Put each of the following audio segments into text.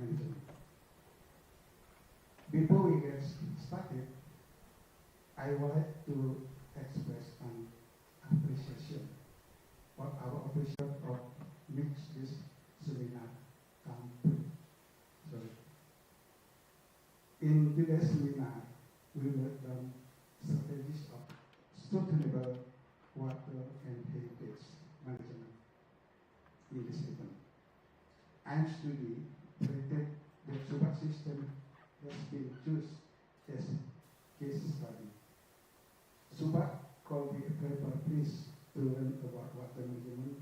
mentioned. Before we get started, I would like to express an appreciation for our official of makes this seminar come true. Sorry. In today's seminar, we will learn strategies of sustainable water and heritage management in this event. I am studying the Subak system has been chosen as case study. Subak could be a very place to learn about water management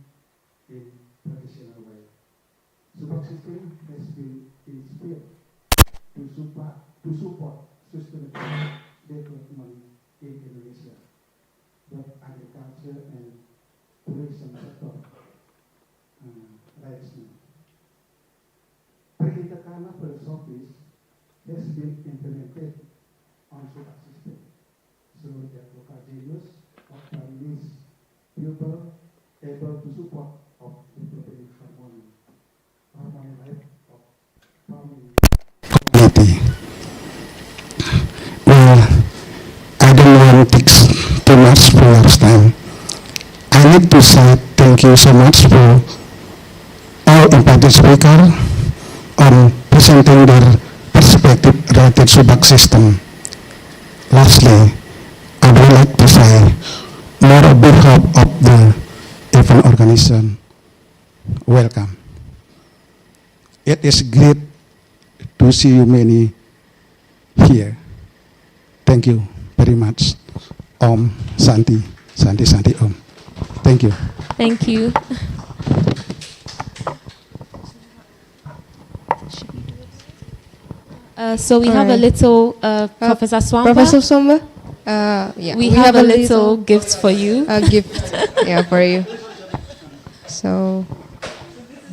in traditional way. Subak system has been inspired to support sustainable development in Indonesia, both agriculture and tourism sector. Rising. Perhitakarma philosophies has been implemented on Subak system, so that local genius of families, people able to support of developing harmony life of family. Well, I don't want to take too much for your time. I need to say thank you so much for all invited speakers on presenting their perspective related Subak system. Lastly, I would like to say more on behalf of the event organization. Welcome. It is great to see you many here. Thank you very much. Om Santi, Santi, Santi Om. Thank you. Thank you. So we have a little Professor Swamba. Professor Swamba, yeah, we have a little gift for you. A gift, yeah, for you. So,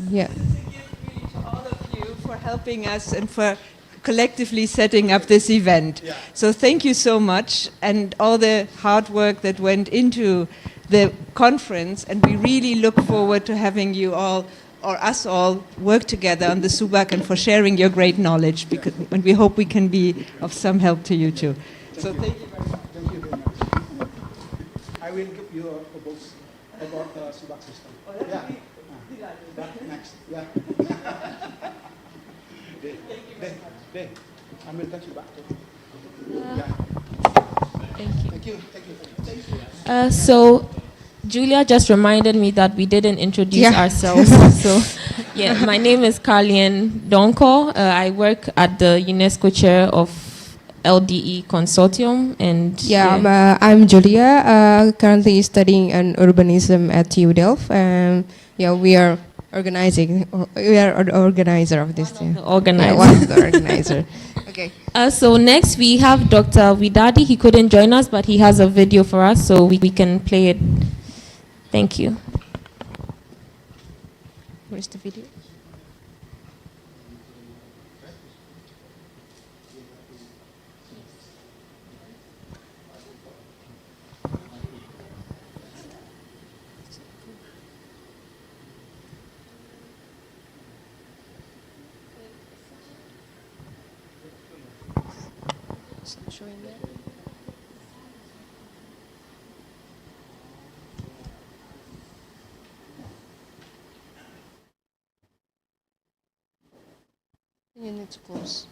yeah. Thank you to all of you for helping us and for collectively setting up this event. Yeah. So thank you so much, and all the hard work that went into the conference, and we really look forward to having you all, or us all, work together on the Subak and for sharing your great knowledge, because, and we hope we can be of some help to you too. So thank you very much. Thank you very much. I will give you a book about the Subak system. Oh, that Yeah. would be delighted. That next. Yeah. Day. I will touch you back. Yeah. Thank you. Thank you. So Julia just reminded me that we didn't introduce ourselves. So, yeah, my name is Carlien Donko. I work at the UNESCO chair of LDE Consortium, and I'm Julia. Currently studying in urbanism at UDelft. We are organizing. We are the organizer of this thing. Organizer. One of the organizer. Okay. So next we have Dr. Widadi. He couldn't join us, but he has a video for us, so we can play it. Thank you. Where's the video? It's not showing there. You need to close.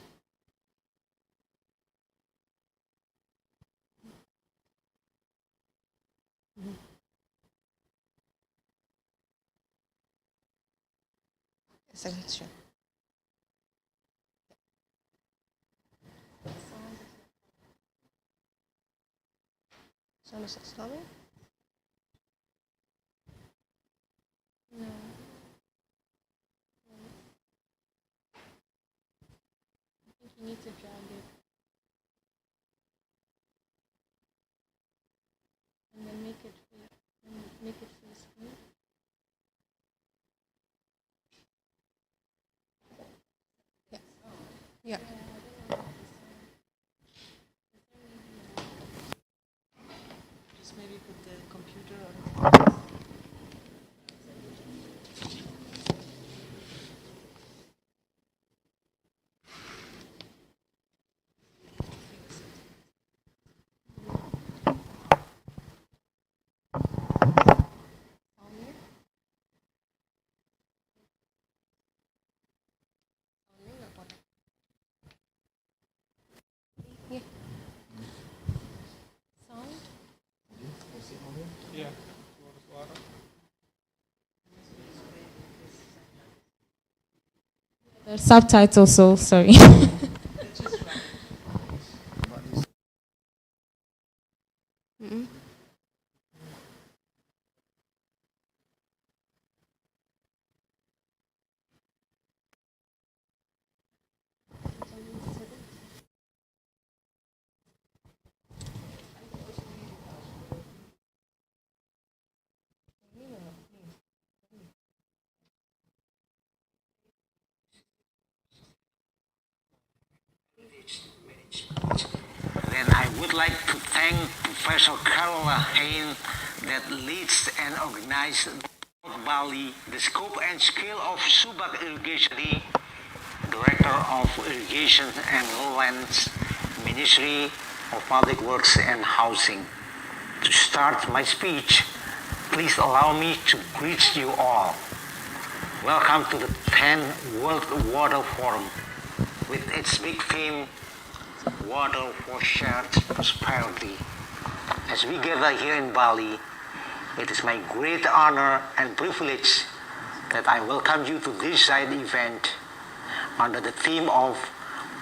Selection. Sound is slowing? No. I think you need to drag it. And then make it face smooth. Yeah. Just maybe put the computer on. There's subtitles, so sorry. Mm. Then I would like to thank Professor Carola Hain that leads and organizes Bali, the scope and scale of Subak Irrigation, Director of Irrigation and Lowlands, Ministry of Public Works and Housing. To start my speech, please allow me to greet you all. Welcome to the 10th World Water Forum with its big theme, Water for Shared Prosperity. As we gather here in Bali, it is my great honor and privilege that I welcome you to this side event under the theme of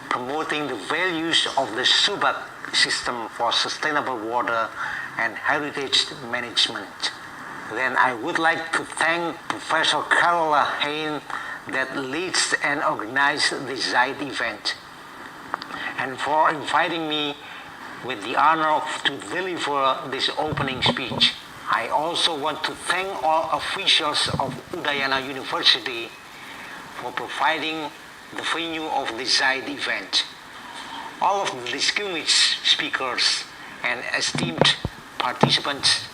promoting the values of the Subak system for sustainable water and heritage management. Then I would like to thank Professor Carola Hain that leads and organizes this side event, and for inviting me with the honor to deliver this opening speech. I also want to thank all officials of Udayana University for providing the venue of this side event. All of the distinguished speakers and esteemed participants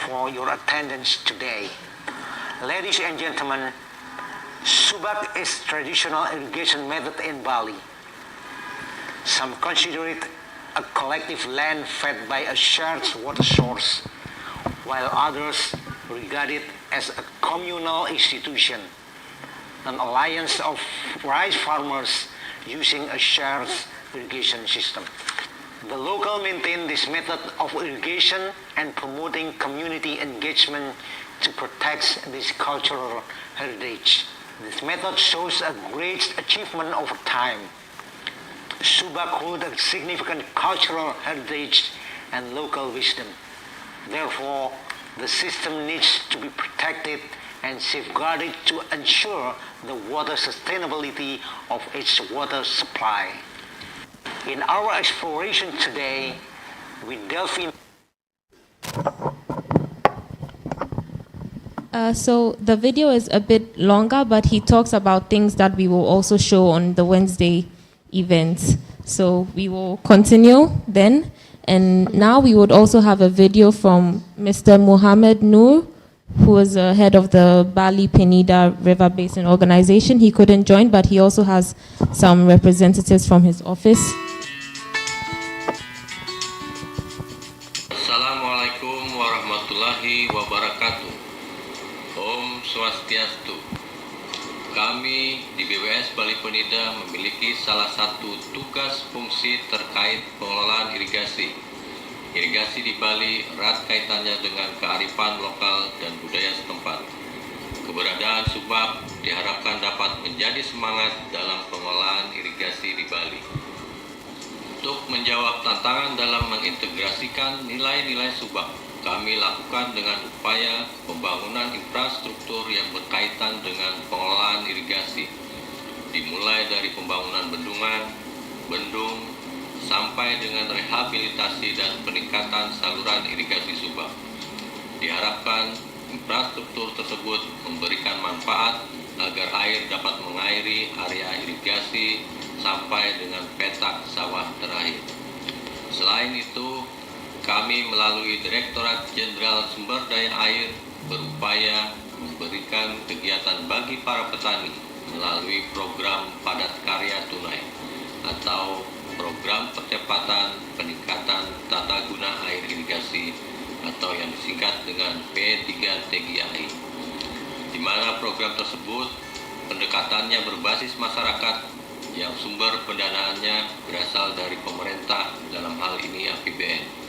for your attendance today. Ladies and gentlemen, Subak is traditional irrigation method in Bali. Some consider it a collective land fed by a shared water source, while others regard it as a communal institution, an alliance of rice farmers using a shared irrigation system. The local maintain this method of irrigation and promoting community engagement to protect this cultural heritage. This method shows a great achievement over time. Subak hold a significant cultural heritage and local wisdom. Therefore, the system needs to be protected and safeguarded to ensure the water sustainability of its water supply. In our exploration today, we delve in. So the video is a bit longer, but he talks about things that we will also show on the Wednesday events. So we will continue then. And now we would also have a video from Mr. Muhammad Noor, who is the head of the Bali Penida River Basin Organization. He couldn't join, but he also has some representatives from his office. Assalamualaikum warahmatullahi wabarakatuh. Om Swastiastu. Kami di BWS Bali Penida memiliki salah satu tugas fungsi terkait pengelolaan irigasi. Irigasi di Bali erat kaitannya dengan kearifan lokal dan budaya setempat. Keberadaan Subak diharapkan dapat menjadi semangat dalam pengelolaan irigasi di Bali. Untuk menjawab tantangan dalam mengintegrasikan nilai-nilai Subak, kami lakukan dengan upaya pembangunan infrastruktur yang berkaitan dengan pengelolaan irigasi, dimulai dari pembangunan bendungan, bendung, sampai dengan rehabilitasi dan peningkatan saluran irigasi Subak. Diharapkan infrastruktur tersebut memberikan manfaat agar air dapat mengairi area irigasi sampai dengan petak sawah terakhir. Selain itu, kami melalui Direktorat Jenderal Sumber Daya Air berupaya memberikan kegiatan bagi para petani melalui program padat karya tunai atau program percepatan peningkatan tata guna air irigasi atau yang disingkat dengan P3TGAI, di mana program tersebut pendekatannya berbasis masyarakat yang sumber pendanaannya berasal dari pemerintah, dalam hal ini APBN.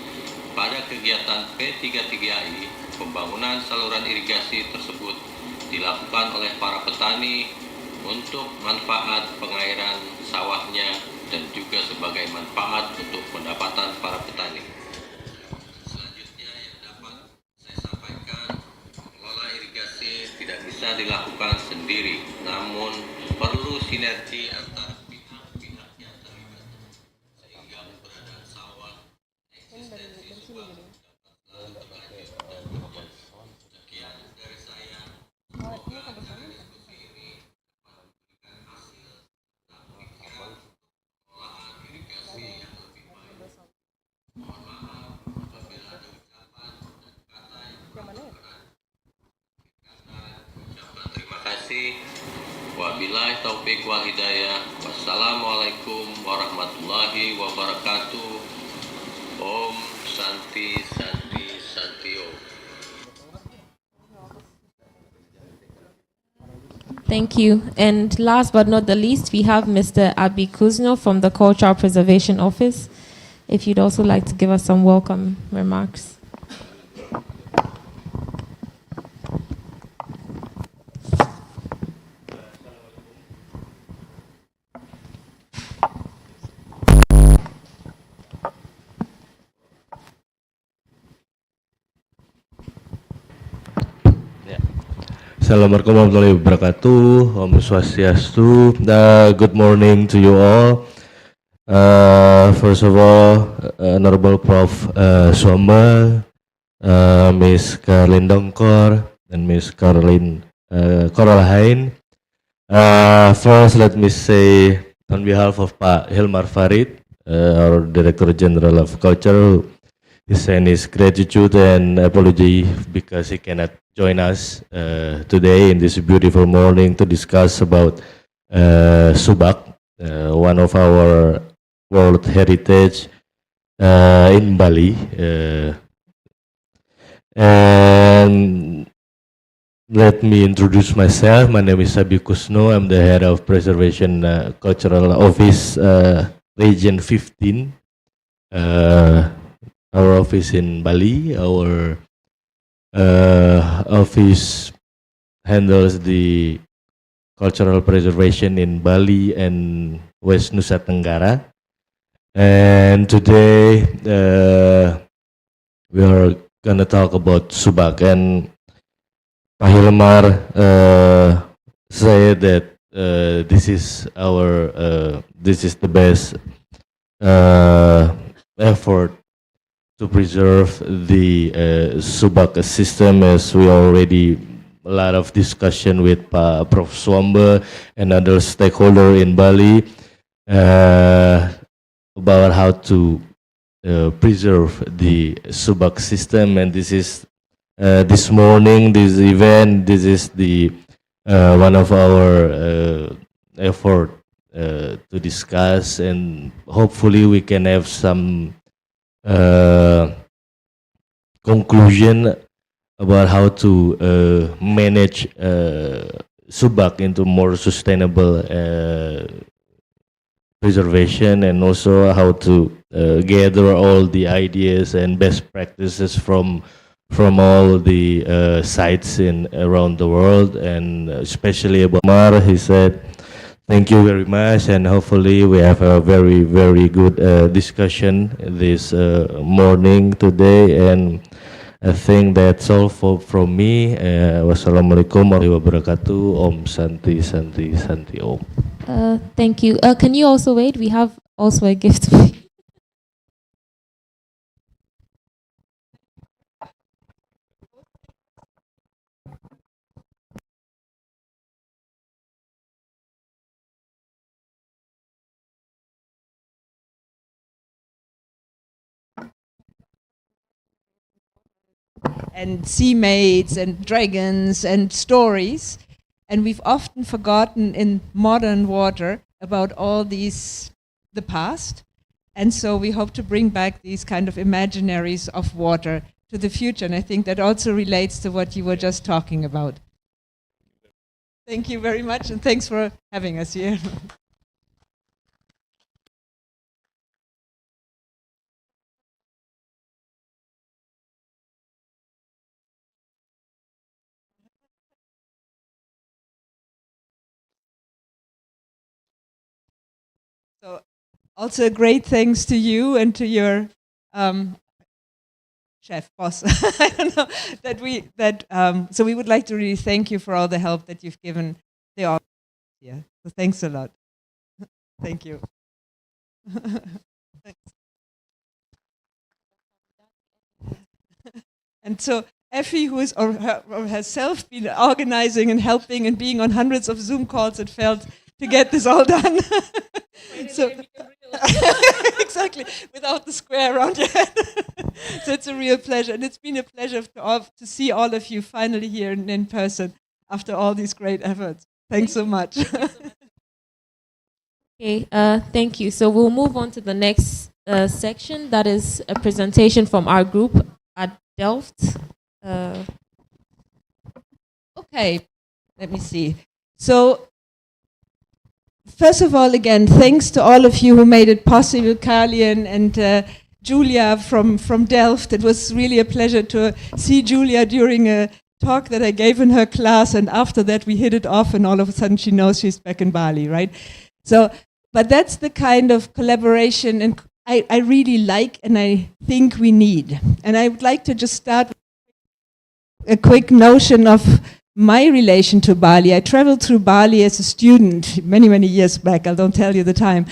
pada kegiatan P33AI, pembangunan saluran irigasi tersebut dilakukan oleh para petani untuk manfaat pengairan sawahnya dan juga sebagai manfaat untuk pendapatan para petani. Selanjutnya yang dapat saya sampaikan, mengelola irigasi tidak bisa dilakukan sendiri, namun perlu sinergi antar pihak-pihak yang terlibat, sehingga keberadaan sawah, eksistensi Subak dapat berlanjut dan berkembang. Sekian dari saya. Semoga dengan diskusi ini dapat memberikan hasil tentang pemikiran pengelolaan irigasi yang lebih baik. Mohon maaf apabila ada ucapan dan kata yang kurang berkenan. Ucapan terima kasih. Wabillahi taufik wal hidayah. Wassalamualaikum warahmatullahi wabarakatuh. Om Santi Santi Santi Om. Thank you. And last but not the least, we have Mr. Abi Kuzno from the Cultural Preservation Office. If you'd also like to give us some welcome remarks. Assalamualaikum warahmatullahi wabarakatuh. Om Swastiastu. Good morning to you all. First of all, Honorable Prof. Swamba, Miss Caroline Dongkor, and Miss Caroline Koralhain. First, let me say on behalf of Pak Hilmar Farid, our Director General of Culture, he sends his gratitude and apology because he cannot join us today in this beautiful morning to discuss about Subak, one of our World Heritage in Bali. And let me introduce myself. My name is Abi Kusno. I'm the head of Preservation Cultural Office, Region 15. Our office in Bali. Our office handles the cultural preservation in Bali and West Nusa Tenggara. And today we are gonna talk about Subak. And Pak Hilmar said that this is the best effort to preserve the Subak system, as we already a lot of discussion with Prof. Swamba and other stakeholder in Bali about how to preserve the Subak system. And this is this morning, this event, this is the one of our effort to discuss, and hopefully we can have some conclusion about how to manage Subak into more sustainable preservation, and also how to gather all the ideas and best practices from all the sites in around the world, and especially about Mar. He said, thank you very much, and hopefully we have a very, very good discussion this morning today. And I think that's all from me. Wassalamualaikum warahmatullahi wabarakatuh. Om Santi Santi Santi Om. Thank you. Can you also wait? We have also a gift. And sea maids and dragons and stories, and we've often forgotten in modern water about all these, the past, and so we hope to bring back these kind of imaginaries of water to the future, and I think that also relates to what you were just talking about. Thank you very much, and thanks for having us here. Also, a great thanks to you and to your chef, boss. I don't know so we would like to really thank you for all the help that you've given the audience here. So thanks a lot. Thank you. Thanks. And so Effie, who is or herself been organizing and helping and being on hundreds of Zoom calls, it felt to get this all done. So exactly, without the square around your head. So it's a real pleasure, and it's been a pleasure to see all of you finally here in person after all these great efforts. Thanks so much. Okay, thank you. So we'll move on to the next section. That is a presentation from our group at Delft. Okay, let me see. So, first of all, again, thanks to all of you who made it possible, Carlien and Julia from Delft. It was really a pleasure to see Julia during a talk that I gave in her class, and after that we hit it off, and all of a sudden she knows she's back in Bali, right? So, but that's the kind of collaboration and I really like and I think we need. And I would like to just start with a quick notion of my relation to Bali. I traveled through Bali as a student many, many years back. I don't tell you the time.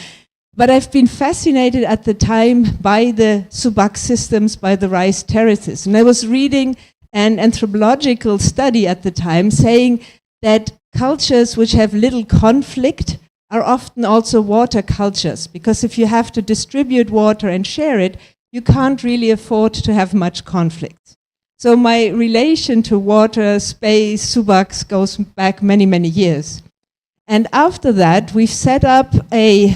But I've been fascinated at the time by the Subak systems, by the rice terraces. And I was reading an anthropological study at the time saying that cultures which have little conflict are often also water cultures, because if you have to distribute water and share it, you can't really afford to have much conflict. So my relation to water, space, Subaks goes back many, many years. And after that, we've set up the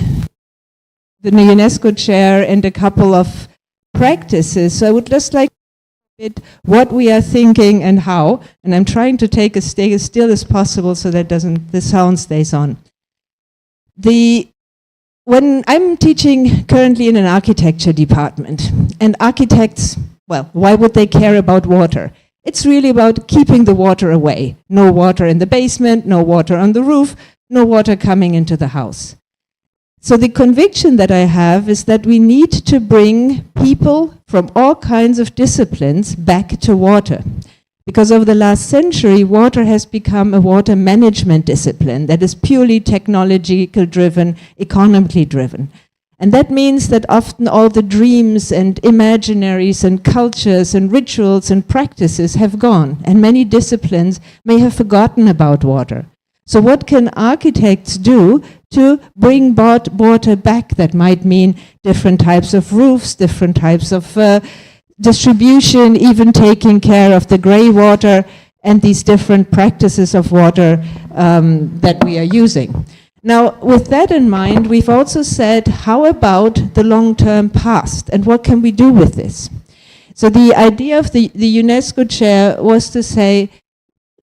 UNESCO chair and a couple of practices. So I would just like bit what we are thinking and how, and I'm trying to take stay as still as possible so that the sound stays on. When I'm teaching currently in an architecture department, and architects, well, why would they care about water? It's really about keeping the water away. No water in the basement, no water on the roof, no water coming into the house. So the conviction that I have is that we need to bring people from all kinds of disciplines back to water. Because over the last century, water has become a water management discipline that is purely technological driven, economically driven. And that means that often all the dreams and imaginaries and cultures and rituals and practices have gone, and many disciplines may have forgotten about water. So what can architects do to bring water back? That might mean different types of roofs, different types of distribution, even taking care of the grey water and these different practices of water that we are using. Now, with that in mind, we've also said, how about the long-term past, and what can we do with this? So the idea of the UNESCO chair was to say,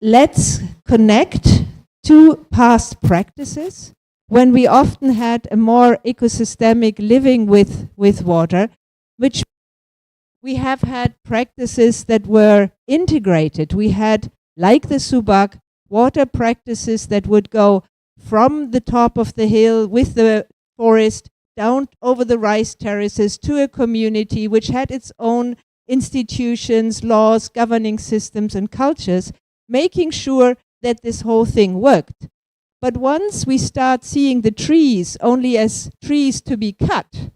let's connect to past practices when we often had a more ecosystemic living with water, which we have had practices that were integrated. We had, like the Subak, water practices that would go from the top of the hill with the forest down over the rice terraces to a community which had its own institutions, laws, governing systems and cultures, making sure that this whole thing worked. But once we start seeing the trees only as trees to be cut,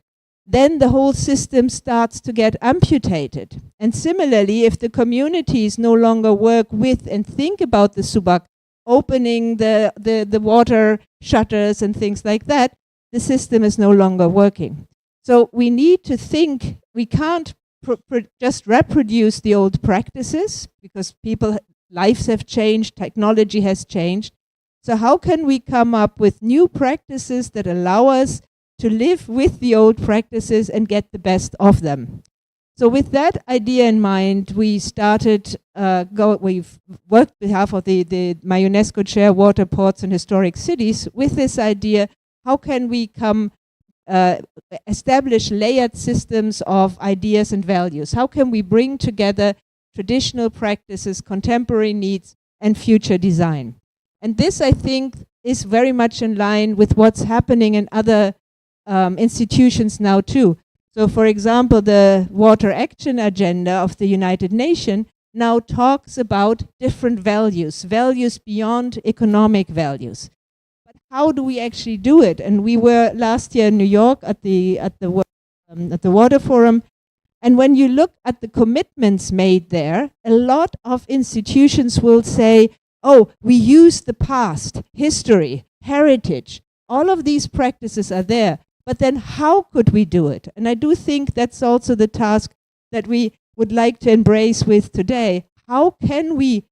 then the whole system starts to get amputated. And similarly, if the communities no longer work with and think about the Subak, opening the water shutters and things like that, the system is no longer working. So we need to think, we can't just reproduce the old practices because lives have changed, technology has changed. So how can we come up with new practices that allow us to live with the old practices and get the best of them? So with that idea in mind, we started, we've worked on behalf of my UNESCO chair, Water, Ports and Historic Cities, with this idea, how can we establish layered systems of ideas and values? How can we bring together traditional practices, contemporary needs, and future design? And this, I think, is very much in line with what's happening in other institutions now too. So for example, the Water Action Agenda of the United Nations now talks about different values, values beyond economic values. But how do we actually do it? And we were last year in New York at the Water Forum, and when you look at the commitments made there, a lot of institutions will say, oh, we use the past, history, heritage, all of these practices are there, but then how could we do it? And I do think that's also the task that we would like to embrace with today. How can we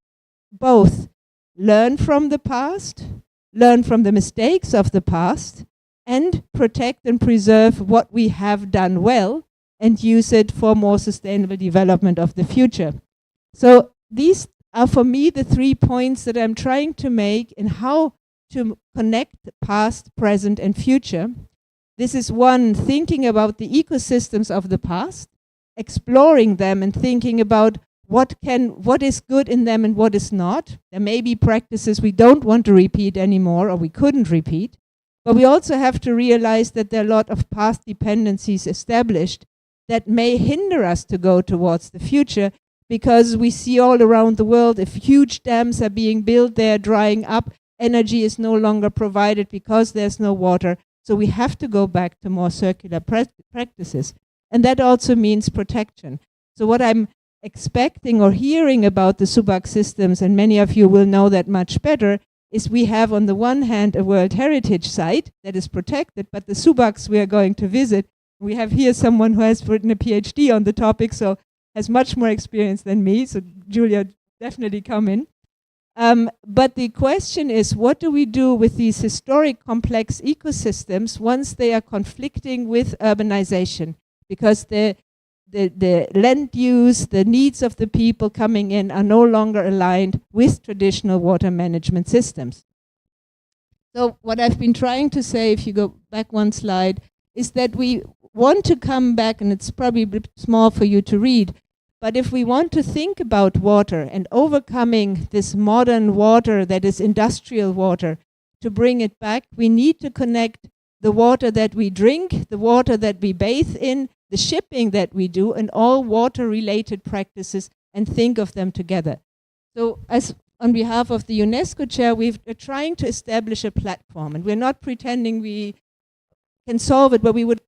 both learn from the past, learn from the mistakes of the past, and protect and preserve what we have done well and use it for more sustainable development of the future? So these are for me the 3 points that I'm trying to make in how to connect past, present, and future. This is one, thinking about the ecosystems of the past, exploring them and thinking about what is good in them and what is not. There may be practices we don't want to repeat anymore or we couldn't repeat, but we also have to realize that there are a lot of past dependencies established that may hinder us to go towards the future, because we see all around the world, if huge dams are being built, they're drying up, energy is no longer provided because there's no water. So we have to go back to more circular practices. And that also means protection. So what I'm expecting or hearing about the Subak systems, and many of you will know that much better, is we have on the one hand a World Heritage Site that is protected, but the Subaks we are going to visit, we have here someone who has written a PhD on the topic, so has much more experience than me, so Julia, definitely come in. But the question is, what do we do with these historic complex ecosystems once they are conflicting with urbanization? Because the land use, the needs of the people coming in are no longer aligned with traditional water management systems. So what I've been trying to say, if you go back one slide, is that we want to come back, and it's probably a bit small for you to read, but if we want to think about water and overcoming this modern water that is industrial water, to bring it back, we need to connect the water that we drink, the water that we bathe in, the shipping that we do, and all water-related practices, and think of them together. So as on behalf of the UNESCO chair, we're trying to establish a platform, and we're not pretending we can solve it, but we would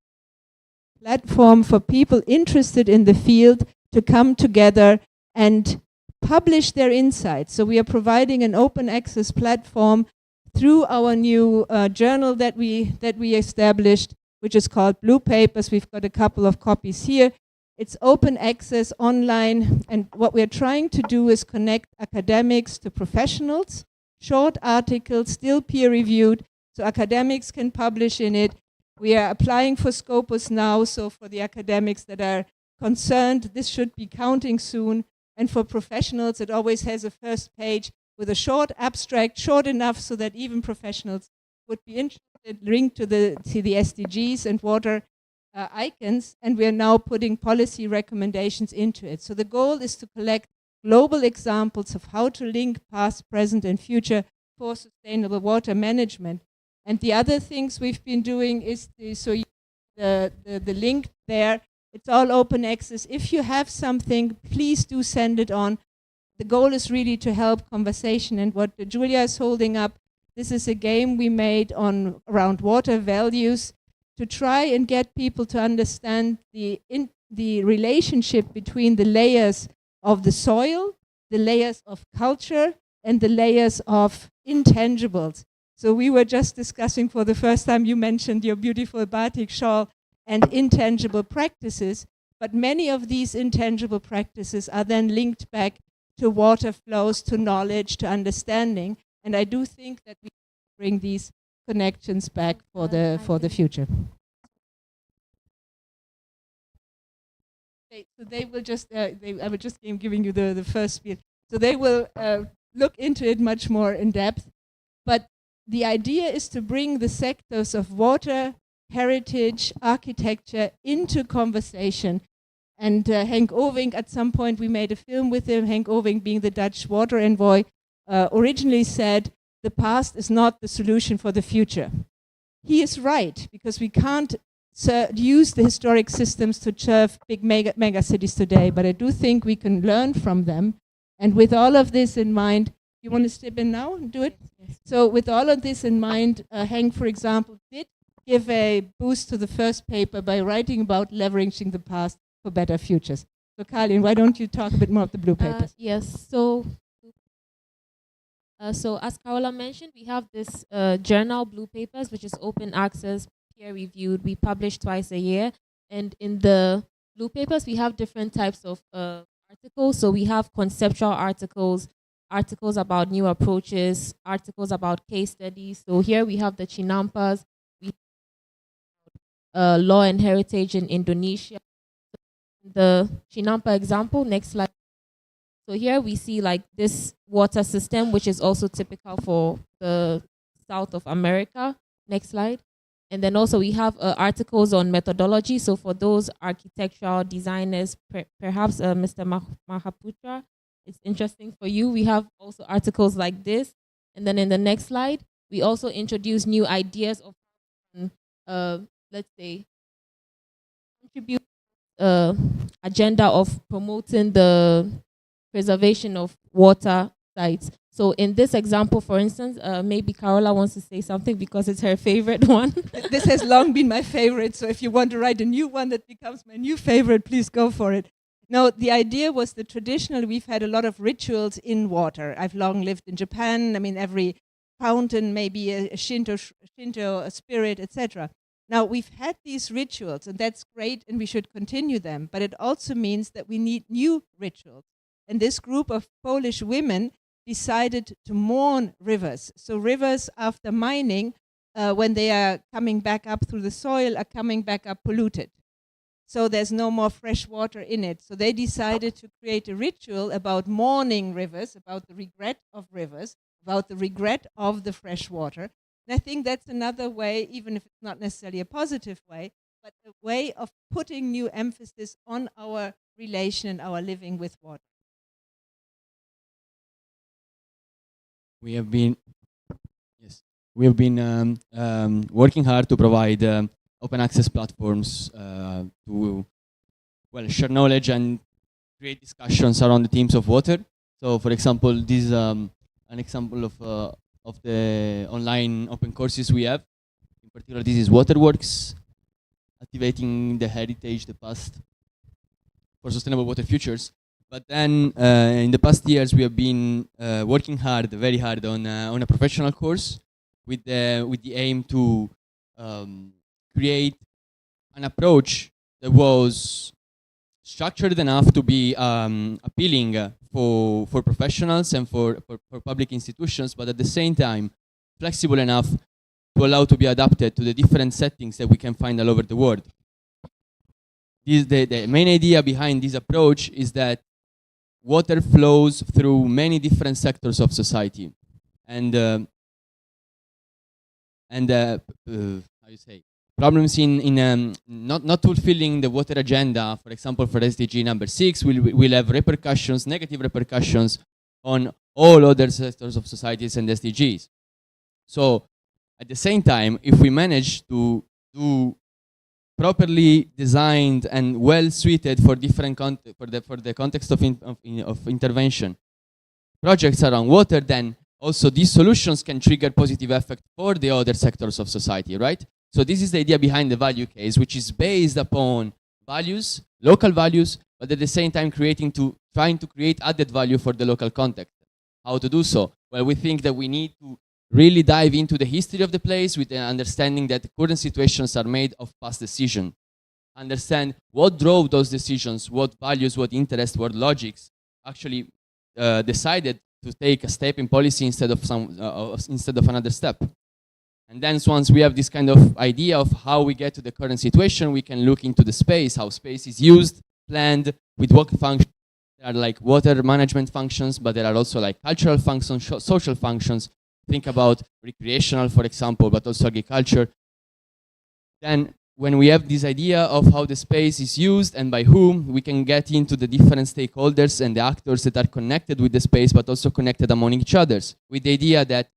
platform for people interested in the field to come together and publish their insights. So we are providing an open access platform through our new journal that we established, which is called Blue Papers. We've got a couple of copies here. It's open access online, and what we're trying to do is connect academics to professionals, short articles, still peer-reviewed, so academics can publish in it. We are applying for Scopus now, so for the academics that are concerned, this should be counting soon. And for professionals, it always has a first page with a short abstract, short enough so that even professionals would be interested, linked to the SDGs and water icons. And we are now putting policy recommendations into it. So the goal is to collect global examples of how to link past, present, and future for sustainable water management. And the other things we've been doing is the link there. It's all open access. If you have something, please do send it on. The goal is really to help conversation. And what Julia is holding up, this is a game we made around water values to try and get people to understand the relationship between the layers of the soil, the layers of culture, and the layers of intangibles. So we were just discussing for the first time, you mentioned your beautiful batik shawl and intangible practices, but many of these intangible practices are then linked back to water flows, to knowledge, to understanding, and I do think that we bring these connections back for the future. So they will just, I was just giving you the first bit. So they will look into it much more in depth, but the idea is to bring the sectors of water, heritage, architecture into conversation. And Henk Ovink, at some point we made a film with him, Henk Ovink being the Dutch water envoy, originally said, the past is not the solution for the future. he is right, because we can't use the historic systems to serve big mega cities today, but I do think we can learn from them. And with all of this in mind, you want to step in now and do it? Yes. So with all of this in mind, Henk, for example, did give a boost to the first paper by writing about leveraging the past for better futures. So Karlin, why don't you talk a bit more of the blue papers? Yes, so as Carola mentioned, we have this journal, Blue Papers, which is open access, peer-reviewed. We publish twice a year. And in the Blue Papers, we have different types of articles. So we have conceptual articles, articles about new approaches, articles about case studies. So here we have the Chinampas, we have law and heritage in Indonesia. The Chinampa example, next slide. So here we see like this water system, which is also typical for the South of America. Next slide. And then also we have articles on methodology. So for those architectural designers, perhaps Mr. Mahaputra, it's interesting for you. We have also articles like this. And then in the next slide, we also introduce new ideas of, let's say, contribute agenda of promoting the preservation of water sites. So in this example, for instance, maybe Carola wants to say something because it's her favorite one. This has long been my favorite, so if you want to write a new one that becomes my new favorite, please go for it. No, the idea was that traditionally we've had a lot of rituals in water. I've long lived in Japan. I mean, every fountain may be a Shinto a spirit, etc. Now, we've had these rituals, and that's great, and we should continue them, but it also means that we need new rituals. And this group of Polish women decided to mourn rivers. So rivers, after mining, when they are coming back up through the soil, are coming back up polluted. So there's no more fresh water in it. So they decided to create a ritual about mourning rivers, about the regret of rivers, about the regret of the fresh water. And I think that's another way, even if it's not necessarily a positive way, but a way of putting new emphasis on our relation and our living with water. We have been working hard to provide open access platforms to share knowledge and create discussions around the themes of water. So, for example, this is an example of the online open courses we have. In particular, this is Waterworks, activating the heritage, the past, for sustainable water futures. But then, in the past years, we have been working very hard on a professional course with the aim to create an approach that was structured enough to be appealing for professionals and for public institutions, but at the same time, flexible enough to allow to be adapted to the different settings that we can find all over the world. The main idea behind this approach is that water flows through many different sectors of society, and how you say, problems in not fulfilling the water agenda, for example, for SDG number 6, will have repercussions, negative repercussions on all other sectors of societies and SDGs. So, at the same time, if we manage to do properly designed and well suited for different for the context of intervention projects around water, then also these solutions can trigger positive effect for the other sectors of society, right? So this is the idea behind the value case, which is based upon values, local values, but at the same time trying to create added value for the local context. How to do so? Well, we think that we need to really dive into the history of the place with the understanding that the current situations are made of past decisions. Understand what drove those decisions, what values, what interests, what logics actually decided to take a step in policy instead of another step. And then once we have this kind of idea of how we get to the current situation, we can look into the space, how space is used, planned, with what functions. There are like water management functions, but there are also like cultural functions, social functions. Think about recreational, for example, but also agriculture. Then when we have this idea of how the space is used and by whom, we can get into the different stakeholders and the actors that are connected with the space, but also connected among each other, with the idea that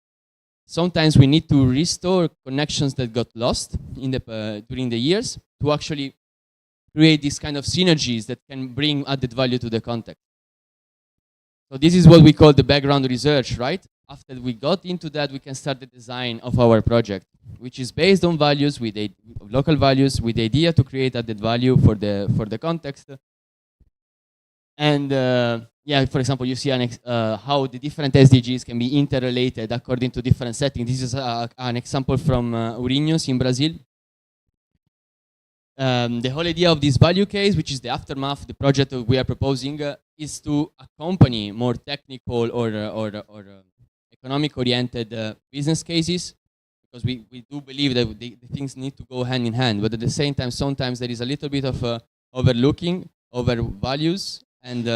sometimes we need to restore connections that got lost in the during the years to actually create these kind of synergies that can bring added value to the context. So this is what we call the background research, right? After we got into that, we can start the design of our project, which is based on values with local values, with the idea to create added value for the context. And yeah, for example, you see how the different SDGs can be interrelated according to different settings. This is an example from Ourinhos in Brazil. The whole idea of this value case, which is the aftermath of the project that we are proposing, is to accompany more technical or economic-oriented business cases, because we do believe that the things need to go hand in hand. But at the same time, sometimes there is a little bit of overlooking over values and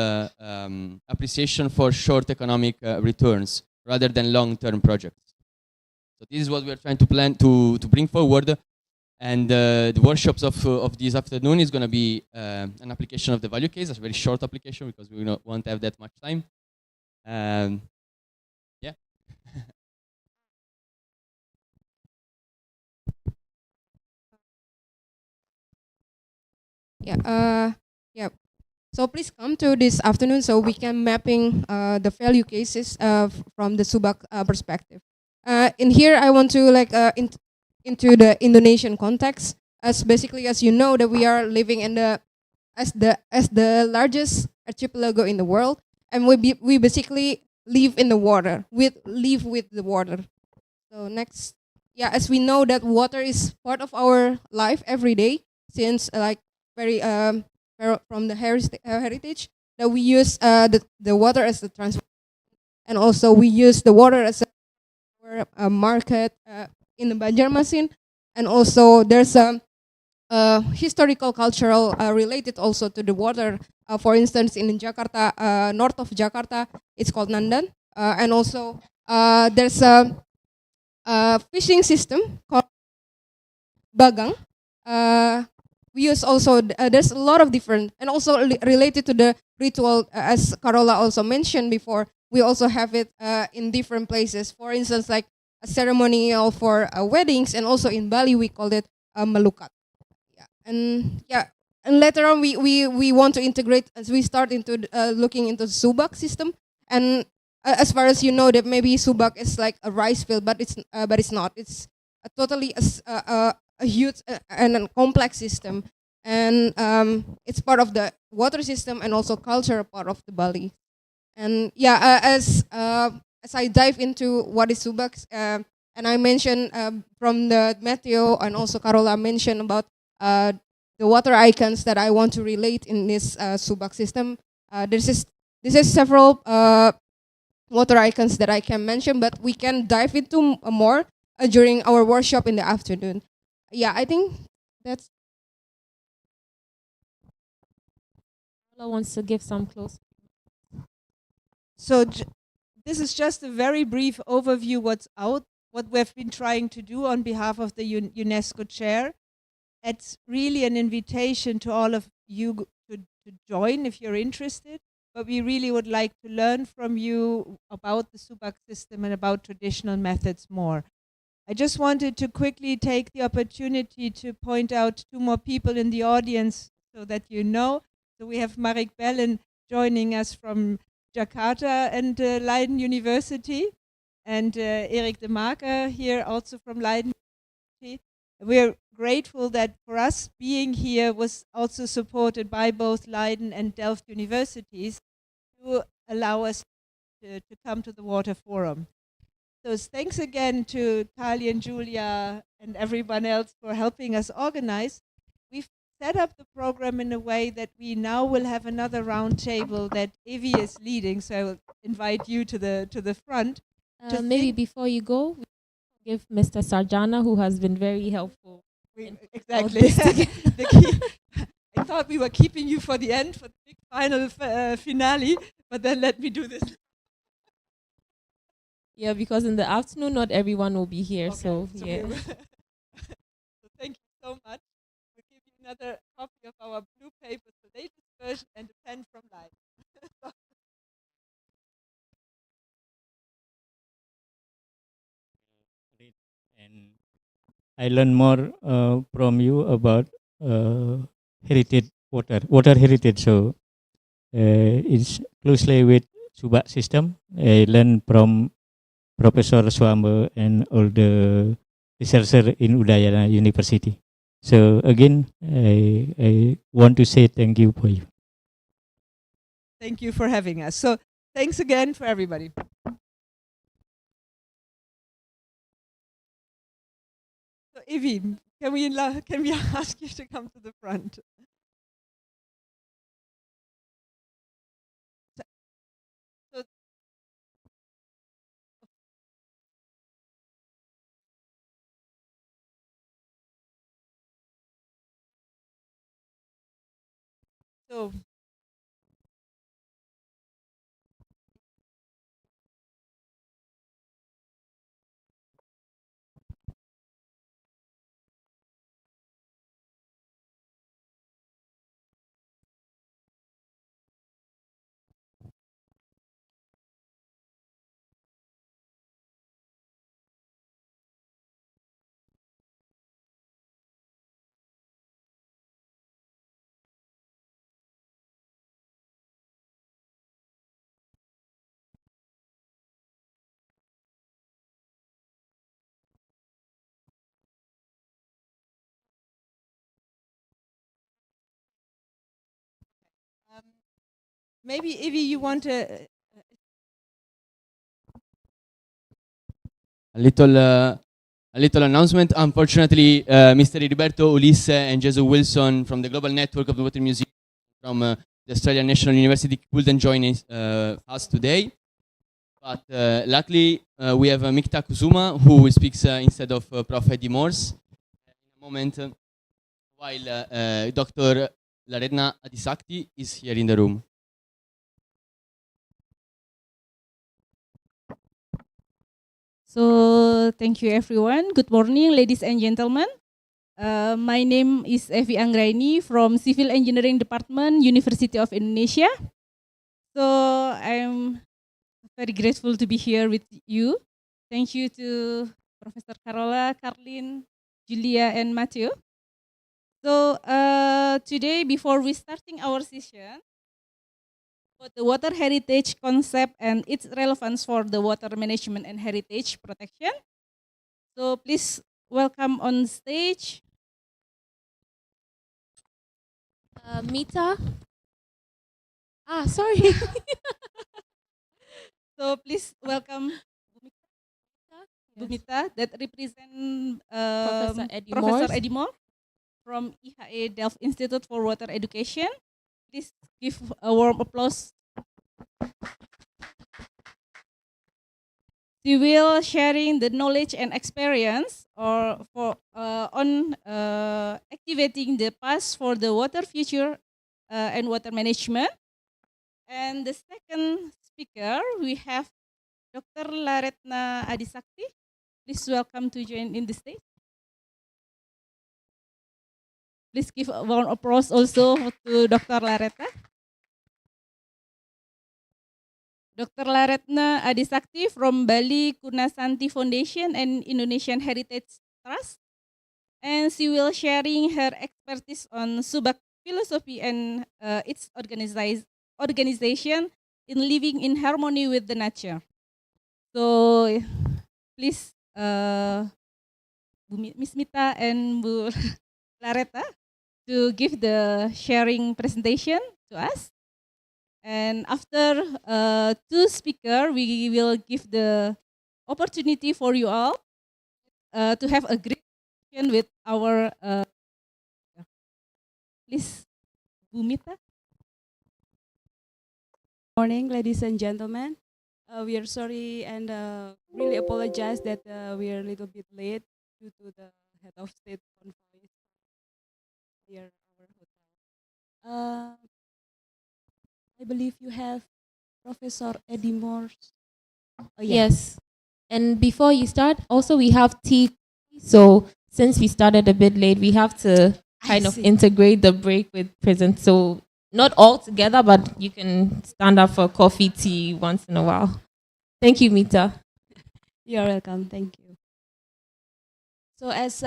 appreciation for short economic returns rather than long-term projects. So this is what we are trying to plan to bring forward. And the workshops of this afternoon is going to be an application of the value case, a very short application because we won't have that much time. Yeah. Yeah. So please come to this afternoon so we can mapping the value cases from the Subak perspective. In here, I want to into the Indonesian context, as basically as you know that we are living in as the largest archipelago in the world, and we basically live in the water, live with the water. So next, yeah, as we know that water is part of our life every day, since very from the heritage that we use the water as a transport, and also we use the water as a market in the Banjarmasin, and also there's a historical cultural related also to the water. For instance, in Jakarta, north of Jakarta, it's called Nandan, and also there's a fishing system called Bagang. We use also there's a lot of different, and also related to the ritual, as Carola also mentioned before. We also have it in different places. For instance, like a ceremonial for weddings, and also in Bali we call it melukat. Yeah, and later on we want to integrate as we start into looking into the Subak system. And as far as you know, that maybe Subak is like a rice field, but it's not. It's a totally a huge and a complex system, and it's part of the water system and also culture part of the Bali. And yeah, as I dive into what is Subak, and I mentioned from the Matteo and also Carola mentioned about the water icons that I want to relate in this Subak system. This is several water icons that I can mention, but we can dive into more during our workshop in the afternoon. Yeah, I think that's. Carola wants to give some close. So this is just a very brief overview what we've been trying to do on behalf of the UNESCO chair. It's really an invitation to all of you to join if you're interested, but we really would like to learn from you about the Subak system and about traditional methods more. I just wanted to quickly take the opportunity to point out two more people in the audience so that you know. So we have Marek Bellen joining us from Jakarta and Leiden University, and Erik de Marker here also from Leiden University. We're grateful that for us being here was also supported by both Leiden and Delft universities to allow us to come to the Water Forum. So thanks again to Kali and Julia and everyone else for helping us organize. We've set up the program in a way that we now will have another roundtable that Evie is leading, so I will invite you to the front. Maybe before you go, give Mr. Sarjana, who has been very helpful. Exactly. I thought we were keeping you for the end, for the big final finale, but then let me do this. Yeah, because in the afternoon, not everyone will be here. Okay, so yeah. So thank you so much. We'll give you another copy of our blue paper, the latest version, and a pen from Light. And I learned more from you about heritage water heritage. So it's closely with Subak system. I learned from Professor Swambo and all the researchers in Udayana University. So again, I want to say thank you for you. Thank you for having us. So thanks again for everybody. So Evie, can we ask you to come to the front? So, so maybe Evie, you want to. A little announcement. Unfortunately, Mr. Heriberto Ulisse and Jesus Wilson from the Global Network of the Water Museum from the Australian National University couldn't join us today. But luckily, we have Mikta Kusuma, who speaks instead of Prof. Eddie Morse. In a moment, while Dr. Laretna Adisakti is here in the room. So thank you everyone. Good morning, ladies and gentlemen. My name is Evi Anggraini from Civil Engineering Department, University of Indonesia. So I'm very grateful to be here with you. Thank you to Professor Carola, Carlin, Julia, and Matthew. So today, before we starting our session, for the water heritage concept and its relevance for the water management and heritage protection. So please welcome on stage Mita. Sorry. So please welcome Bumita that represent Professor Eddie Moore from IHE Delft Institute for Water Education. Please give a warm applause. She will sharing the knowledge and experience on activating the past for the water future and water management. And the second speaker, we have Dr. Laretna Adisakti. Please welcome to join in the stage. Please give a warm applause also to Dr. Laretna. Dr. Laretna Adisakti from Bali Kunasanti Foundation and Indonesian Heritage Trust. And she will sharing her expertise on Subak philosophy and its organization in living in harmony with the nature. So please Miss Mita and Bu Lareta to give the sharing presentation to us. And after two speakers, we will give the opportunity for you all to have a great discussion with our please, Bumita. Morning, ladies and gentlemen. We are sorry and really apologize that we are a little bit late due to the head of state convoy here at our hotel. I believe you have Professor Eddie Moore. Oh, yeah. Yes. And before you start, also we have tea. So since we started a bit late, we have to kind of integrate the break with present. So not all together, but you can stand up for coffee, tea once in a while. Thank you, Mita. You're welcome. Thank you. So as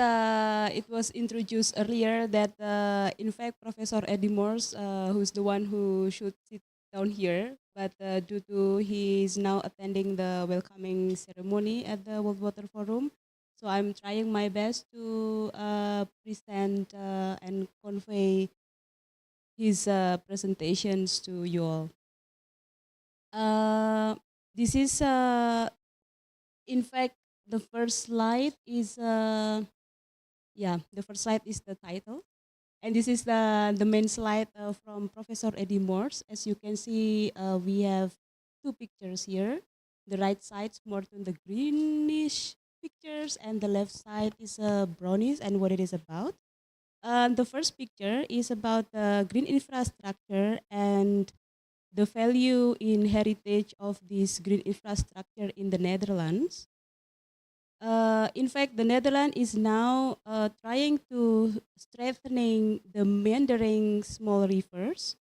it was introduced earlier that in fact Professor Eddie Morse, who's the one who should sit down here, but due to he is now attending the welcoming ceremony at the World Water Forum, so I'm trying my best to present and convey his presentations to you all. This is in fact the first slide is the first slide is the title, and this is the main slide from Professor Eddie Morse. As you can see, we have two pictures here. The right side is more to the greenish pictures, and the left side is brownish and what it is about. The first picture is about the green infrastructure and the value in heritage of this green infrastructure in the Netherlands. In fact, the Netherlands is now trying to strengthening the meandering small rivers.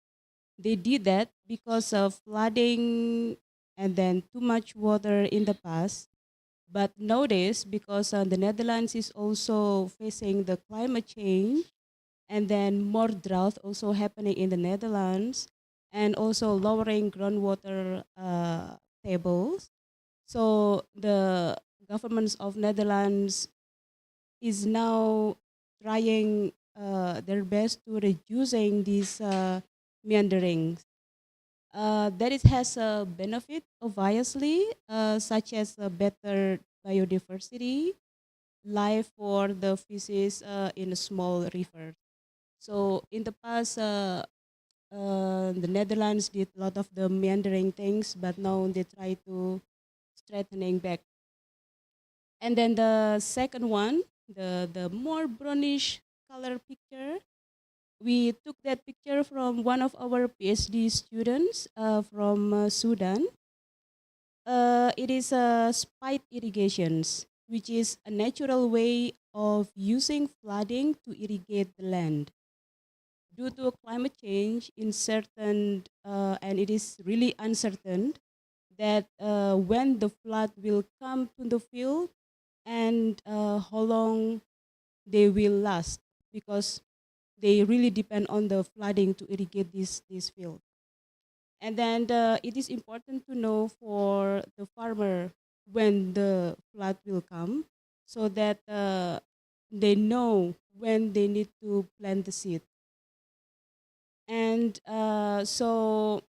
They did that because of flooding and then too much water in the past. But nowadays, because the Netherlands is also facing the climate change, and then more drought also happening in the Netherlands, and also lowering groundwater tables. So the governments of Netherlands is now trying their best to reducing these meanderings. That it has a benefit, obviously, such as a better biodiversity, life for the fishes in a small river. So in the past, the Netherlands did a lot of the meandering things, but now they try to strengthening back. And then the second one, the more brownish color picture, we took that picture from one of our PhD students from Sudan. It is spite irrigations, which is a natural way of using flooding to irrigate the land. Due to climate change in certain, and it is really uncertain, that when the flood will come to the field and how long they will last, because they really depend on the flooding to irrigate this field. And then it is important to know for the farmer when the flood will come, so that they know when they need to plant the seed. And so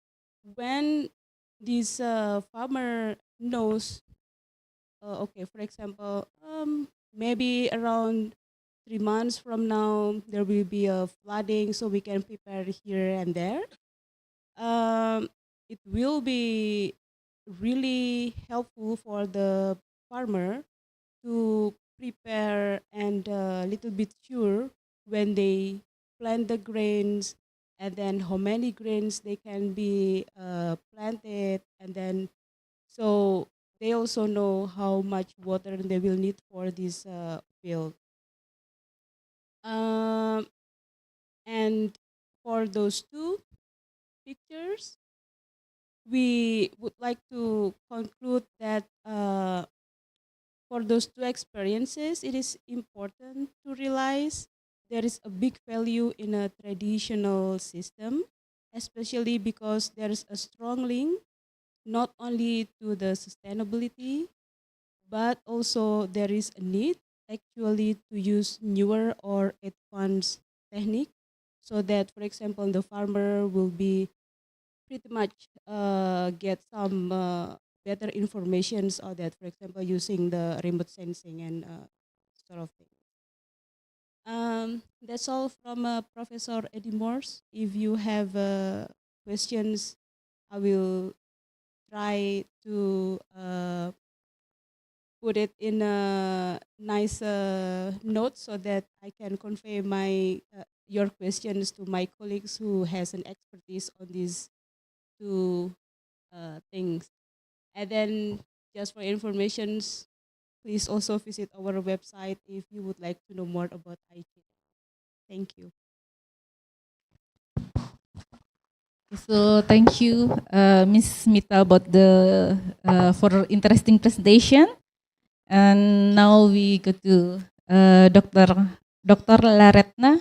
when this farmer knows, okay, for example, maybe around 3 months from now, there will be a flooding, so we can prepare here and there. It will be really helpful for the farmer to prepare and a little bit sure when they plant the grains, and then how many grains they can be planted, and then so they also know how much water they will need for this field. And for those two pictures, we would like to conclude that for those two experiences, it is important to realize there is a big value in a traditional system, especially because there is a strong link not only to the sustainability, but also there is a need actually to use newer or advanced technique, so that, for example, the farmer will be pretty much get some better information, or that, for example, using the remote sensing and sort of thing. That's all from Professor Eddie Morse. If you have questions, I will try to put it in a nice note so that I can convey my your questions to my colleagues who has an expertise on these two things. And then, just for informations, please also visit our website if you would like to know more about IT. Thank you. So thank you, Ms. Mita, about the for interesting presentation. And now we go to Dr. Laretna,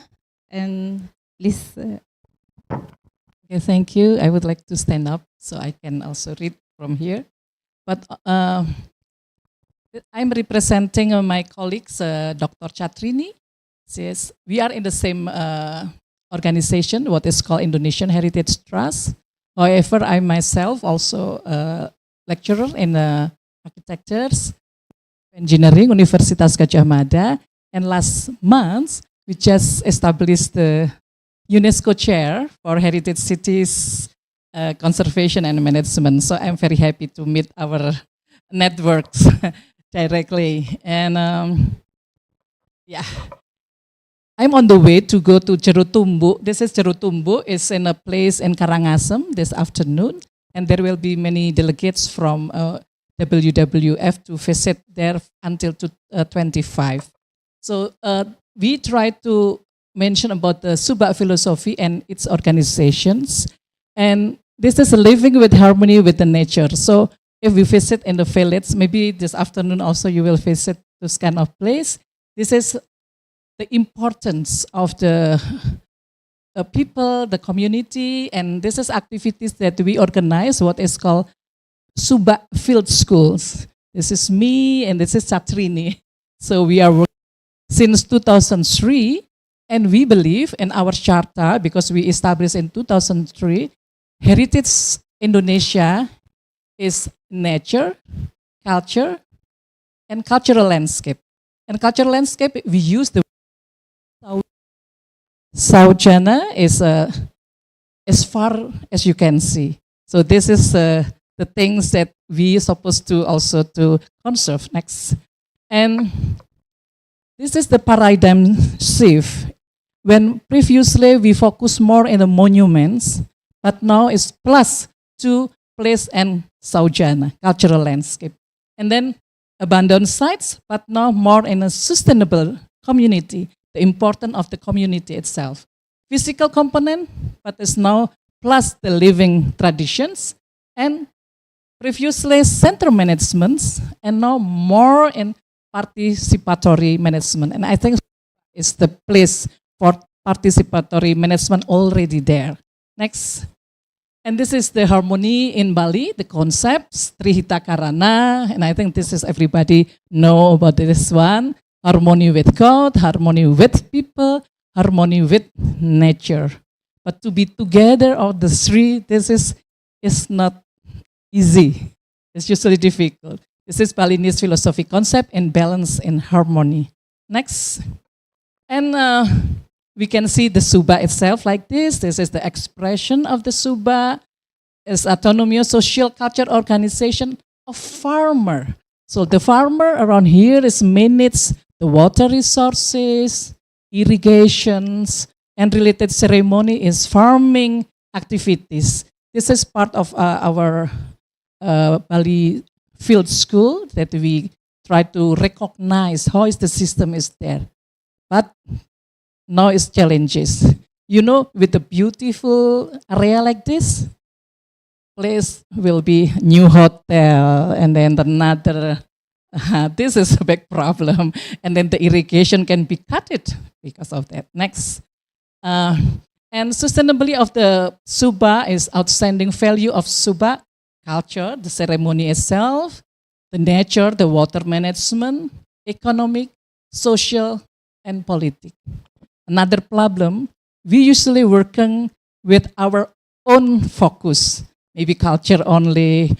and please. Okay, thank you. I would like to stand up so I can also read from here. But I'm representing my colleagues, Dr. Chatrini. Says we are in the same organization, what is called Indonesian Heritage Trust. However, I myself also a lecturer in architectures, engineering, Universitas Gadjah Mada. And last month, we just established the UNESCO chair for heritage cities conservation and management. So I'm very happy to meet our networks directly. And yeah, I'm on the way to go to Jerutumbu. This is Jerutumbu. It's in a place in Karangasem this afternoon. And there will be many delegates from WWF to visit there until 25. So we try to mention about the Subak philosophy and its organizations. And this is living with harmony with the nature. So if we visit in the village, maybe this afternoon also you will visit this kind of place. This is the importance of the people, the community, and this is activities that we organize, what is called Subak Field Schools. This is me and this is Chatrini. So we are working since 2003, and we believe in our charter, because we established in 2003, Heritage Indonesia is nature, culture, and cultural landscape. And cultural landscape, we use the Saujana is as far as you can see. So this is the things that we supposed to also to conserve. Next. And this is the paradigm shift. When previously we focus more in the monuments, but now it's plus to place and Saujana, cultural landscape. And then abandoned sites, but now more in a sustainable community, the importance of the community itself. Physical component, but it's now plus the living traditions, and previously center management, and now more in participatory management. And I think it's the place for participatory management already there. Next. And this is the harmony in Bali, the concepts, Trihita Karana, and I think this is everybody know about this one. Harmony with God, harmony with people, harmony with nature. But to be together all the three, this is not easy. It's usually difficult. This is Balinese philosophy concept and balance and harmony. Next. And we can see the Subak itself like this. This is the expression of the Subak. It's autonomous social culture organization of farmer. So the farmer around here is manage the water resources, irrigations, and related ceremony is farming activities. This is part of our Bali field school that we try to recognize how is the system is there. But now it's challenges. You know, with a beautiful area like this, place will be new hotel, and then another, this is a big problem. And then the irrigation can be cut it because of that. Next. And sustainability of the Subak is outstanding value of Subak culture, the ceremony itself, the nature, the water management, economic, social, and politics. Another problem, we usually working with our own focus, maybe culture only,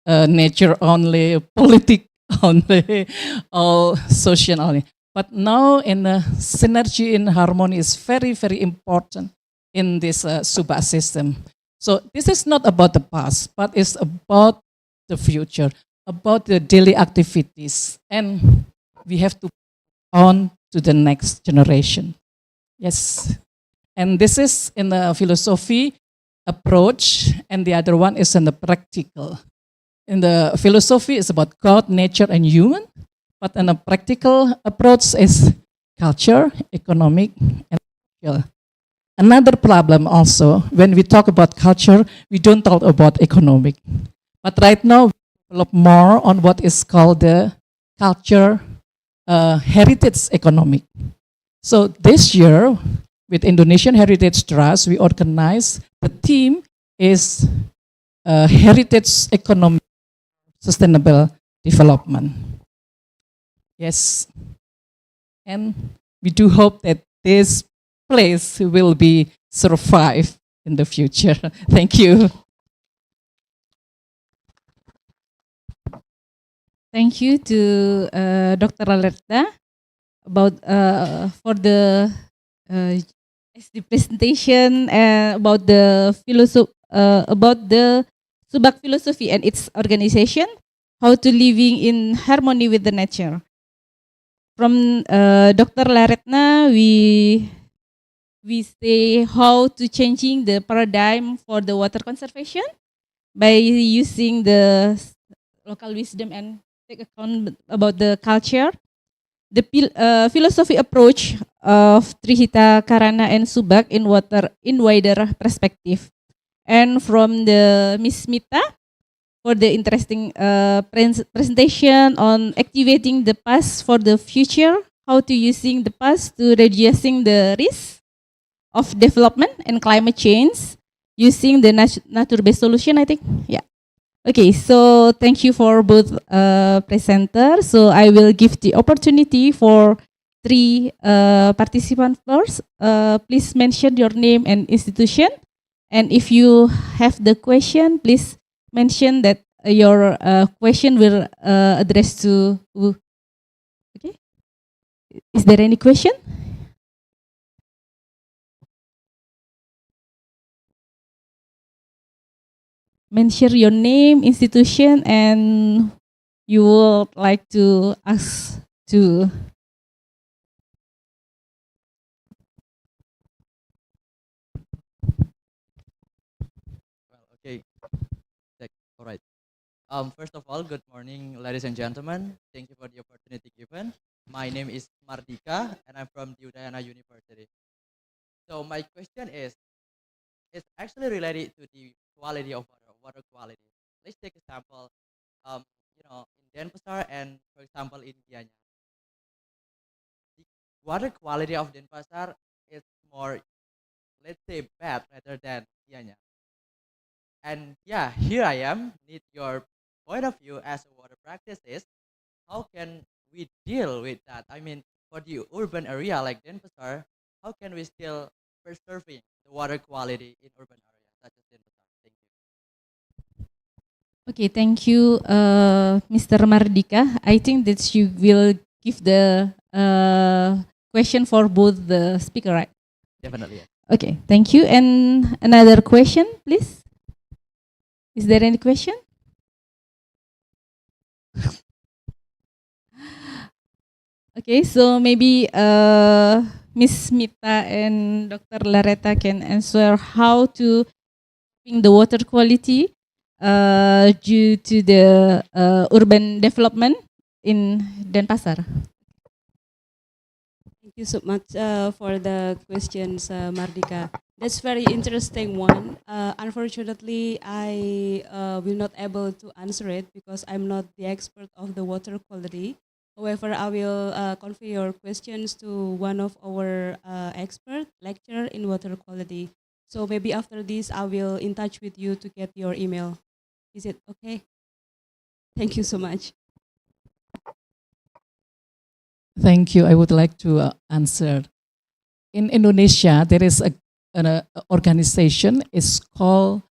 nature only, politics only, or social only. But now in the synergy and harmony is very, very important in this Subak system. So this is not about the past, but it's about the future, about the daily activities. And we have to on to the next generation. Yes. And this is in the philosophy approach, and the other one is in the practical. In the philosophy, it's about God, nature, and human. But in a practical approach is culture, economic, and social. Another problem also, when we talk about culture, we don't talk about economic. But right now, we develop more on what is called the culture heritage economic. So this year, with Indonesian Heritage Trust, we organize, the theme is heritage economic sustainable development. Yes, and we do hope that this place will be survive in the future. Thank you. Thank you to Dr. Alerta about for the presentation about the Subak philosophy and its organization, how to living in harmony with the nature. From Dr. Laretna, we say how to changing the paradigm for the water conservation by using the local wisdom and take account about the culture. The philosophy approach of Trihita, Karana, and Subak in wider perspective. And from the Miss Mita for the interesting presentation on activating the past for the future, how to using the past to reducing the risk of development and climate change using the nature-based solution, I think. Yeah. Okay, so thank you for both presenters. So I will give the opportunity for 3 participants first. Please mention your name and institution. And if you have the question, please mention that your question will address to who? Okay. Is there any question? Mention your name, institution, and you would like to ask to. Okay. All right. First of all, good morning, ladies and gentlemen. Thank you for the opportunity given. My name is Mardika, and I'm from the Udayana University. So my question is, it's actually related to the quality of water quality. Let's take example, in Denpasar and, for example, in Gianyar. The water quality of Denpasar is more, let's say, bad rather than Gianyar. And yeah, here I am, need your point of view as a water practices. How can we deal with that? I mean, for the urban area like Denpasar, how can we still preserving the water quality in urban areas such as Denpasar? Thank you. Okay, thank you, Mr. Mardika. I think that you will give the question for both the speaker, right? Definitely. Yes. Okay, thank you. And another question, please. Is there any question? Okay, so maybe Miss Mita and Dr. Lareta can answer how to improve the water quality due to the urban development in Denpasar. Thank you so much for the questions, Mardika. That's very interesting one. Unfortunately, I will not able to answer it because I'm not the expert of the water quality. However, I will convey your questions to one of our expert lecturer in water quality. So maybe after this, I will in touch with you to get your email. Is it okay? Thank you so much. Thank you. I would like to answer. In Indonesia, there is an organization. It's called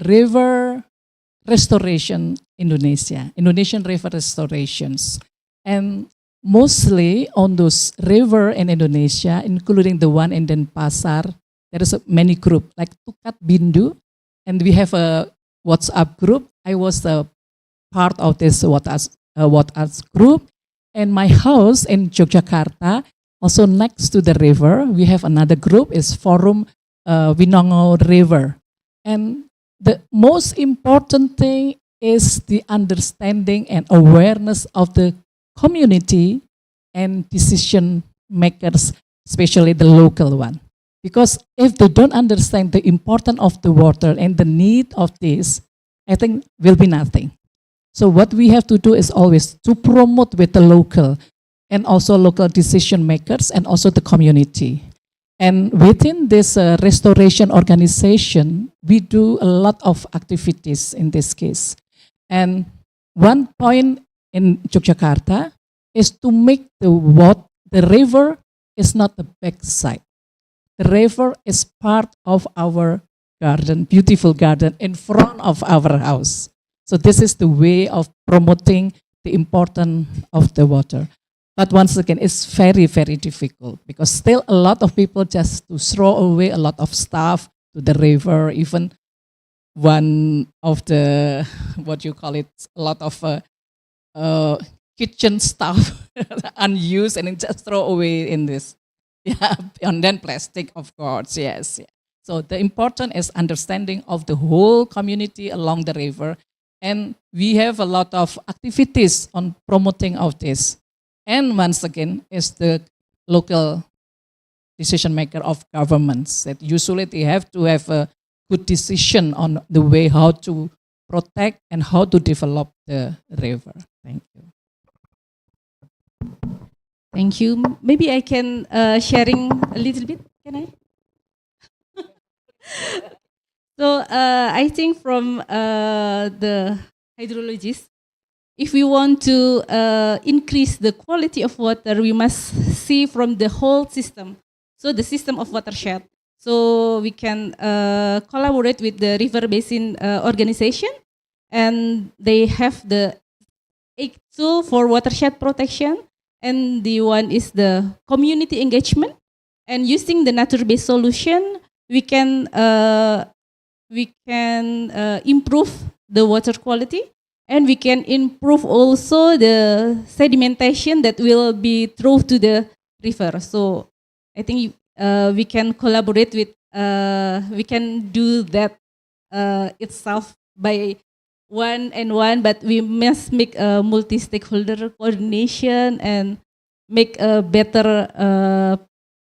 River Restoration Indonesia, Indonesian River Restorations. And mostly on those river in Indonesia, including the one in Denpasar, there is many group like Tukat Bindu, and we have a WhatsApp group. I was a part of this WhatsApp group, and my house in Yogyakarta, also next to the river, we have another group, is Forum Winongo River. And the most important thing is the understanding and awareness of the community and decision makers, especially the local one. Because if they don't understand the importance of the water and the need of this, I think will be nothing. So what we have to do is always to promote with the local and also local decision makers and also the community. And within this restoration organization, we do a lot of activities in this case. And one point in Yogyakarta is to make the river is not the backside. The river is part of our garden, beautiful garden in front of our house. So this is the way of promoting the importance of the water. But once again, it's very, very difficult because still a lot of people just to throw away a lot of stuff to the river, even one of the, what you call it, a lot of kitchen stuff unused and then just throw away in this. Yeah, and then plastic, of course, yes. Yeah. So the important is understanding of the whole community along the river. And we have a lot of activities on promoting of this. And once again, is the local decision maker of governments that usually they have to have a good decision on the way how to protect and how to develop the river. Thank you. Thank you. Maybe I can sharing a little bit. Can I? So I think from the hydrologist, if we want to increase the quality of water, we must see from the whole system. So the system of watershed. So we can collaborate with the river basin organization, and they have the tool for watershed protection, and the one is the community engagement. And using the nature-based solution, we can improve the water quality, and we can improve also the sedimentation that will be thrown to the river. So I think we can collaborate with, we can do that itself by one and one, but we must make a multi-stakeholder coordination and make a better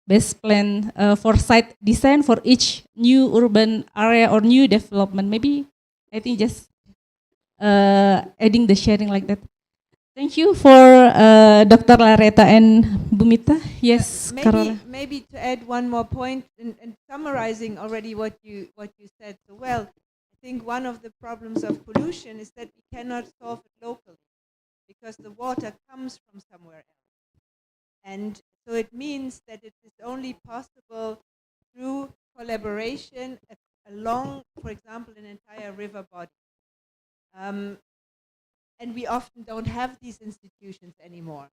best plan for site design for each new urban area or new development. Maybe I think just adding the sharing like that. Thank you for Dr. Lareta and Bumita. Yes, Carola. Maybe to add one more point and summarizing already what you said so well. I think one of the problems of pollution is that we cannot solve it locally because the water comes from somewhere else. And so it means that it is only possible through collaboration along, for example, an entire river body. And we often don't have these institutions anymore.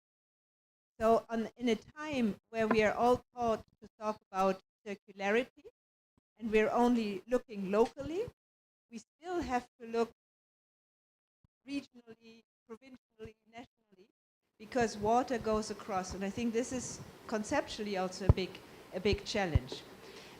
So in a time where we are all taught to talk about circularity and we're only looking locally, we still have to look regionally, provincially, nationally, because water goes across. And I think this is conceptually also a big challenge.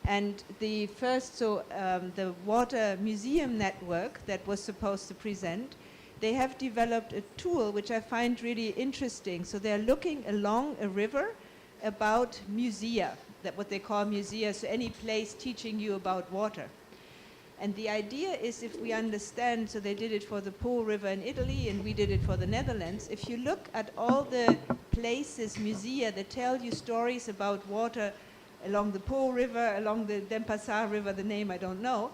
And the first, the Water Museum Network that was supposed to present, they have developed a tool which I find really interesting. So they're looking along a river about musea, that what they call musea, so any place teaching you about water. And the idea is if we understand, so they did it for the Po River in Italy and we did it for the Netherlands, if you look at all the places, musea, that tell you stories about water along the Po River, along the Denpasar River, the name I don't know,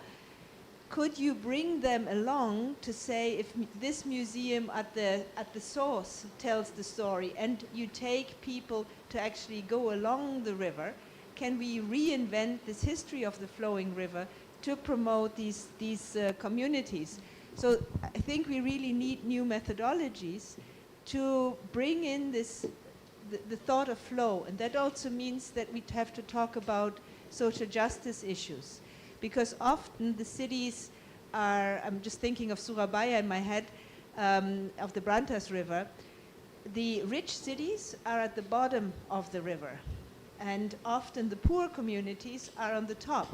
could you bring them along to say if this museum at the source tells the story and you take people to actually go along the river, can we reinvent this history of the flowing river to promote these communities? So I think we really need new methodologies to bring in this the thought of flow, and that also means that we have to talk about social justice issues. Because often the cities are, I'm just thinking of Surabaya in my head, of the Brantas River, the rich cities are at the bottom of the river. And often the poor communities are on the top.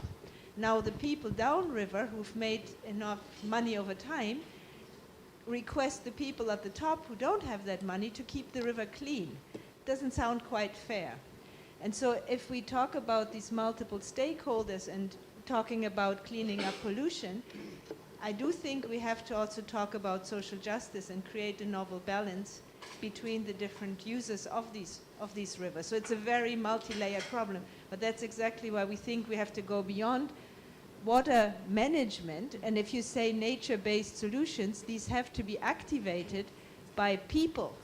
Now the people downriver who've made enough money over time request the people at the top who don't have that money to keep the river clean. Doesn't sound quite fair. And so if we talk about these multiple stakeholders and talking about cleaning up pollution, I do think we have to also talk about social justice and create a novel balance between the different users of these rivers. So it's a very multi-layered problem, but that's exactly why we think we have to go beyond water management. And if you say nature-based solutions, these have to be activated by people,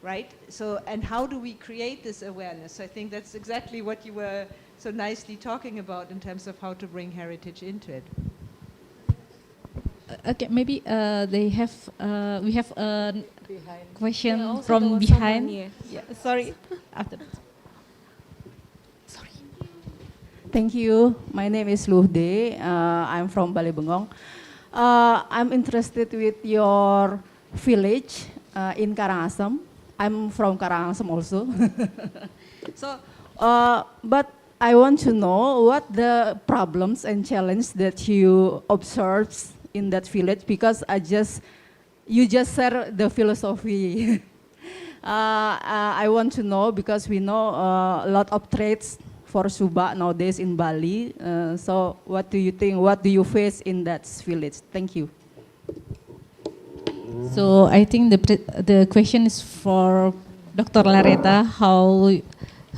right? So, and how do we create this awareness? So I think that's exactly what you were so nicely talking about in terms of how to bring heritage into it. Okay, maybe we have a question Yeah, from behind. Yeah, sorry. After that. Thank you. My name is Luhde. I'm from Bali Bengong. I'm interested with your village in Karangasem. I'm from Karangasem also. So, but I want to know what the problems and challenges that you observe in that village, because you just share the philosophy. I want to know, because we know a lot of threats for Subak nowadays in Bali. So what do you think, what do you face in that village? Thank you. So I think the question is for Dr. Lareta, how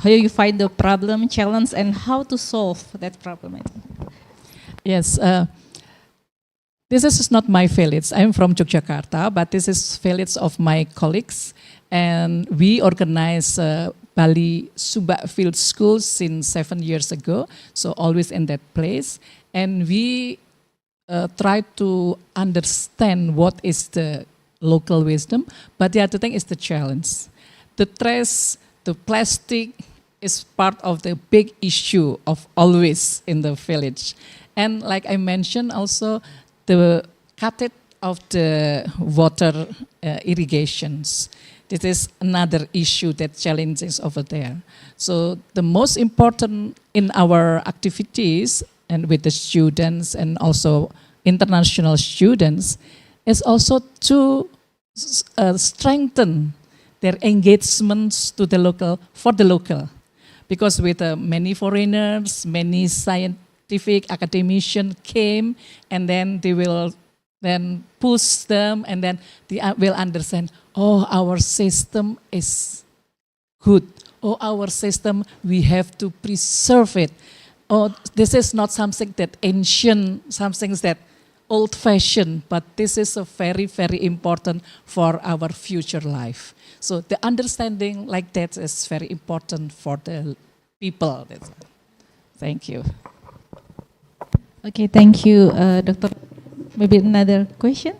you find the problem, challenge, and how to solve that problem. Yes, this is not my village. I'm from Yogyakarta, but this is village of my colleagues, and we organize Bali Subak Field School since 7 years ago, so always in that place. And we try to understand what is the local wisdom, but the other thing is the challenge. The trash, the plastic is part of the big issue of always in the village. And like I mentioned also, the cut of the water irrigations. This is another issue that challenges over there. So the most important in our activities and with the students and also international students is also to strengthen their engagements to the local, for the local. Because with many foreigners, many scientific academicians came, and then they will then push them, and then they will understand, oh, our system is good. Oh, our system, we have to preserve it. Oh, this is not something that ancient, something that old-fashioned, but this is a very, very important for our future life. So the understanding like that is very important for the people. Thank you. Okay, thank you, Dr. Maybe another question?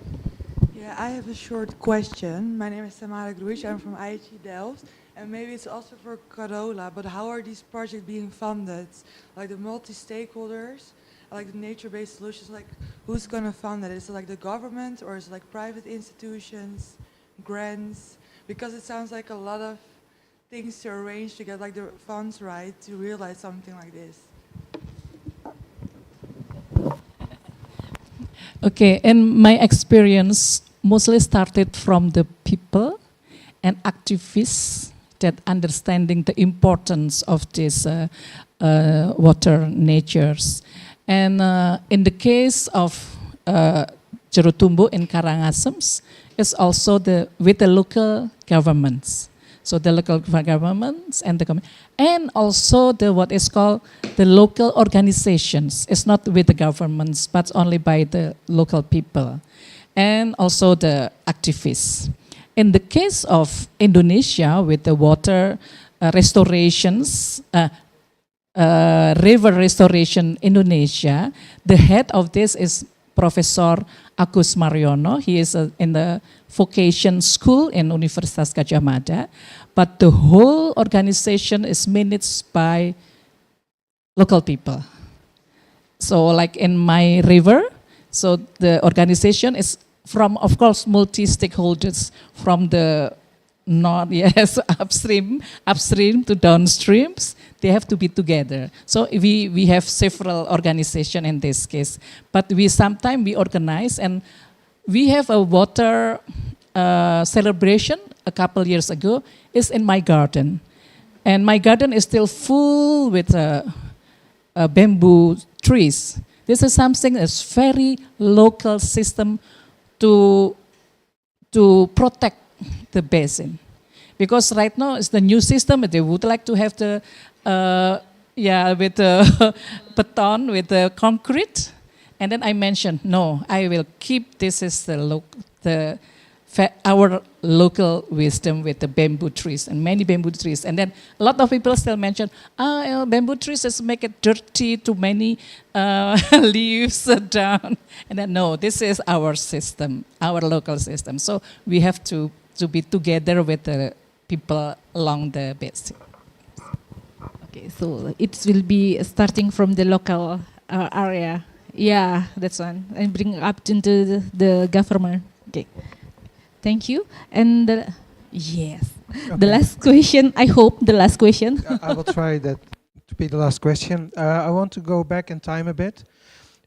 Yeah, I have a short question. My name is Tamara Gruish. I'm from IHE Delft. And maybe it's also for Carola, but how are these projects being funded? Like the multi-stakeholders, like the nature-based solutions, like who's going to fund it? Is it like the government, or is it like private institutions, grants? Because it sounds like a lot of things to arrange to get like the funds right to realize something like this. Okay, and my experience mostly started from the people and activists that understanding the importance of this water natures. And in the case of Jerotumbo in Karangasem, it's also with the local governments. So the local governments and and also the what is called the local organizations. It's not with the governments, but only by the local people, and also the activists. In the case of Indonesia, with the water restorations, river restoration Indonesia, the head of this is Professor Agus Mariono. He is in the vocation school in Universitas Gadjah Mada, but the whole organization is managed by local people. So like in my river, so the organization is from, of course, multi-stakeholders from the north, yes, upstream to downstreams. They have to be together. So we have several organizations in this case, but sometimes we organize, and we have a water celebration a couple years ago. Is in my garden, and my garden is still full with bamboo trees. This is something that's very local system to protect the basin. Because right now it's the new system, they would like to have the, with the beton, with the concrete. And then I mentioned, no, I will keep this is our local wisdom with the bamboo trees and many bamboo trees. And then a lot of people still mention, bamboo trees just make it dirty, too many leaves down. And then no, this is our system, our local system. So we have to be together with the people along the basin. Okay, so it will be starting from the local area. Yeah, that's one. And bring up into the government. Okay. Thank you. And yes, okay. The last question, I hope the last question. I will try that to be the last question. I want to go back in time a bit.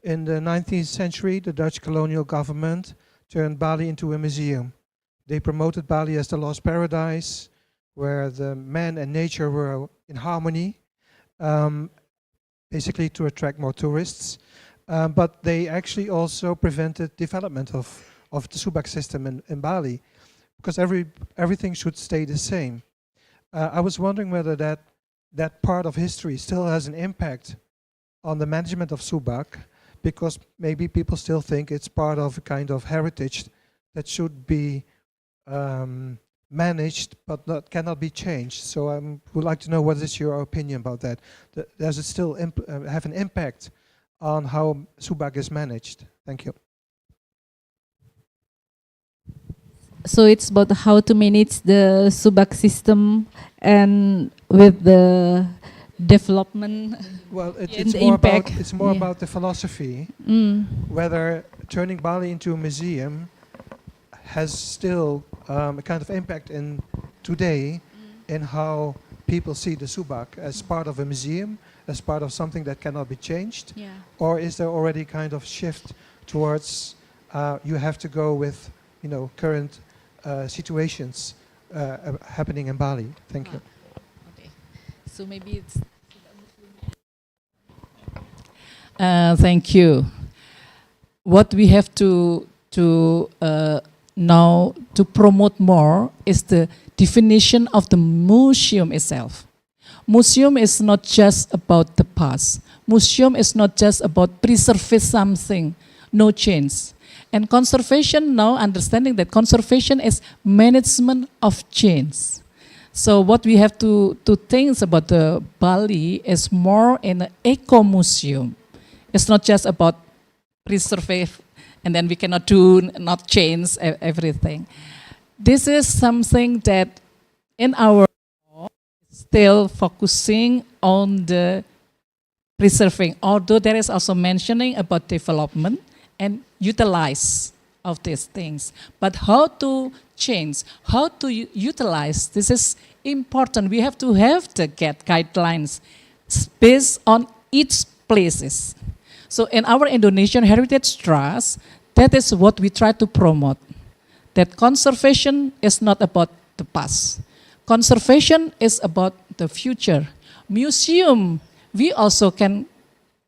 In the 19th century, the Dutch colonial government turned Bali into a museum. They promoted Bali as the lost paradise, where the man and nature were in harmony, basically to attract more tourists. But they actually also prevented development of the Subak system in Bali, because everything should stay the same. I was wondering whether that part of history still has an impact on the management of Subak, because maybe people still think it's part of a kind of heritage that should be managed but cannot be changed. So I would like to know what is your opinion about that. Does it still have an impact on how Subak is managed? Thank you. So it's about how to manage the Subak system and with the development. Well, impact. It's more about the philosophy, whether turning Bali into a museum has still a kind of impact in today in how people see the Subak as part of a museum, as part of something that cannot be changed, or is there already kind of shift towards you have to go with current situations happening in Bali? Thank you. Okay. So maybe it's. Thank you. What we have to now to promote more is the definition of the museum itself. Museum is not just about the past. Museum is not just about preserving something, no change. And conservation now, understanding that conservation is management of change. So what we have to think about the Bali is more in an eco-museum. It's not just about preserve and then we cannot not change everything. This is something that in our still focusing on the preserving, although there is also mentioning about development and utilize of these things. But how to change, how to utilize, this is important. We have to have the guidelines based on each places. So in our Indonesian Heritage Trust, that is what we try to promote. That conservation is not about the past. Conservation is about the future. Museum, we also can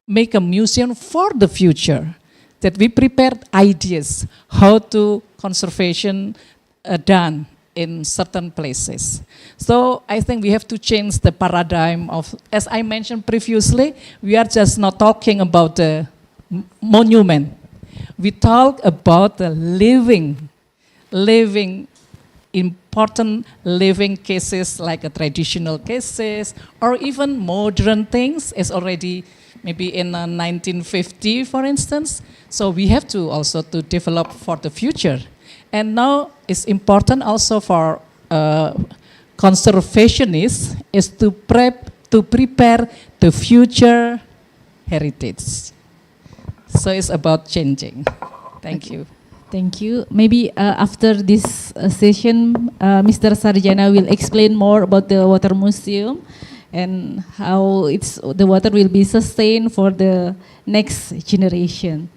make a museum for the future. That we prepared ideas how to conservation done in certain places. So I think we have to change the paradigm of, as I mentioned previously, we are just not talking about the monument. We talk about the living important living cases like a traditional cases or even modern things is already maybe in 1950, for instance. So we have to also to develop for the future. And now it's important also for conservationists is to prepare the future heritage. So it's about changing. Thank you. Thank you. Maybe after this session, Mr. Sarjana will explain more about the water museum and how the water will be sustained for the next generation.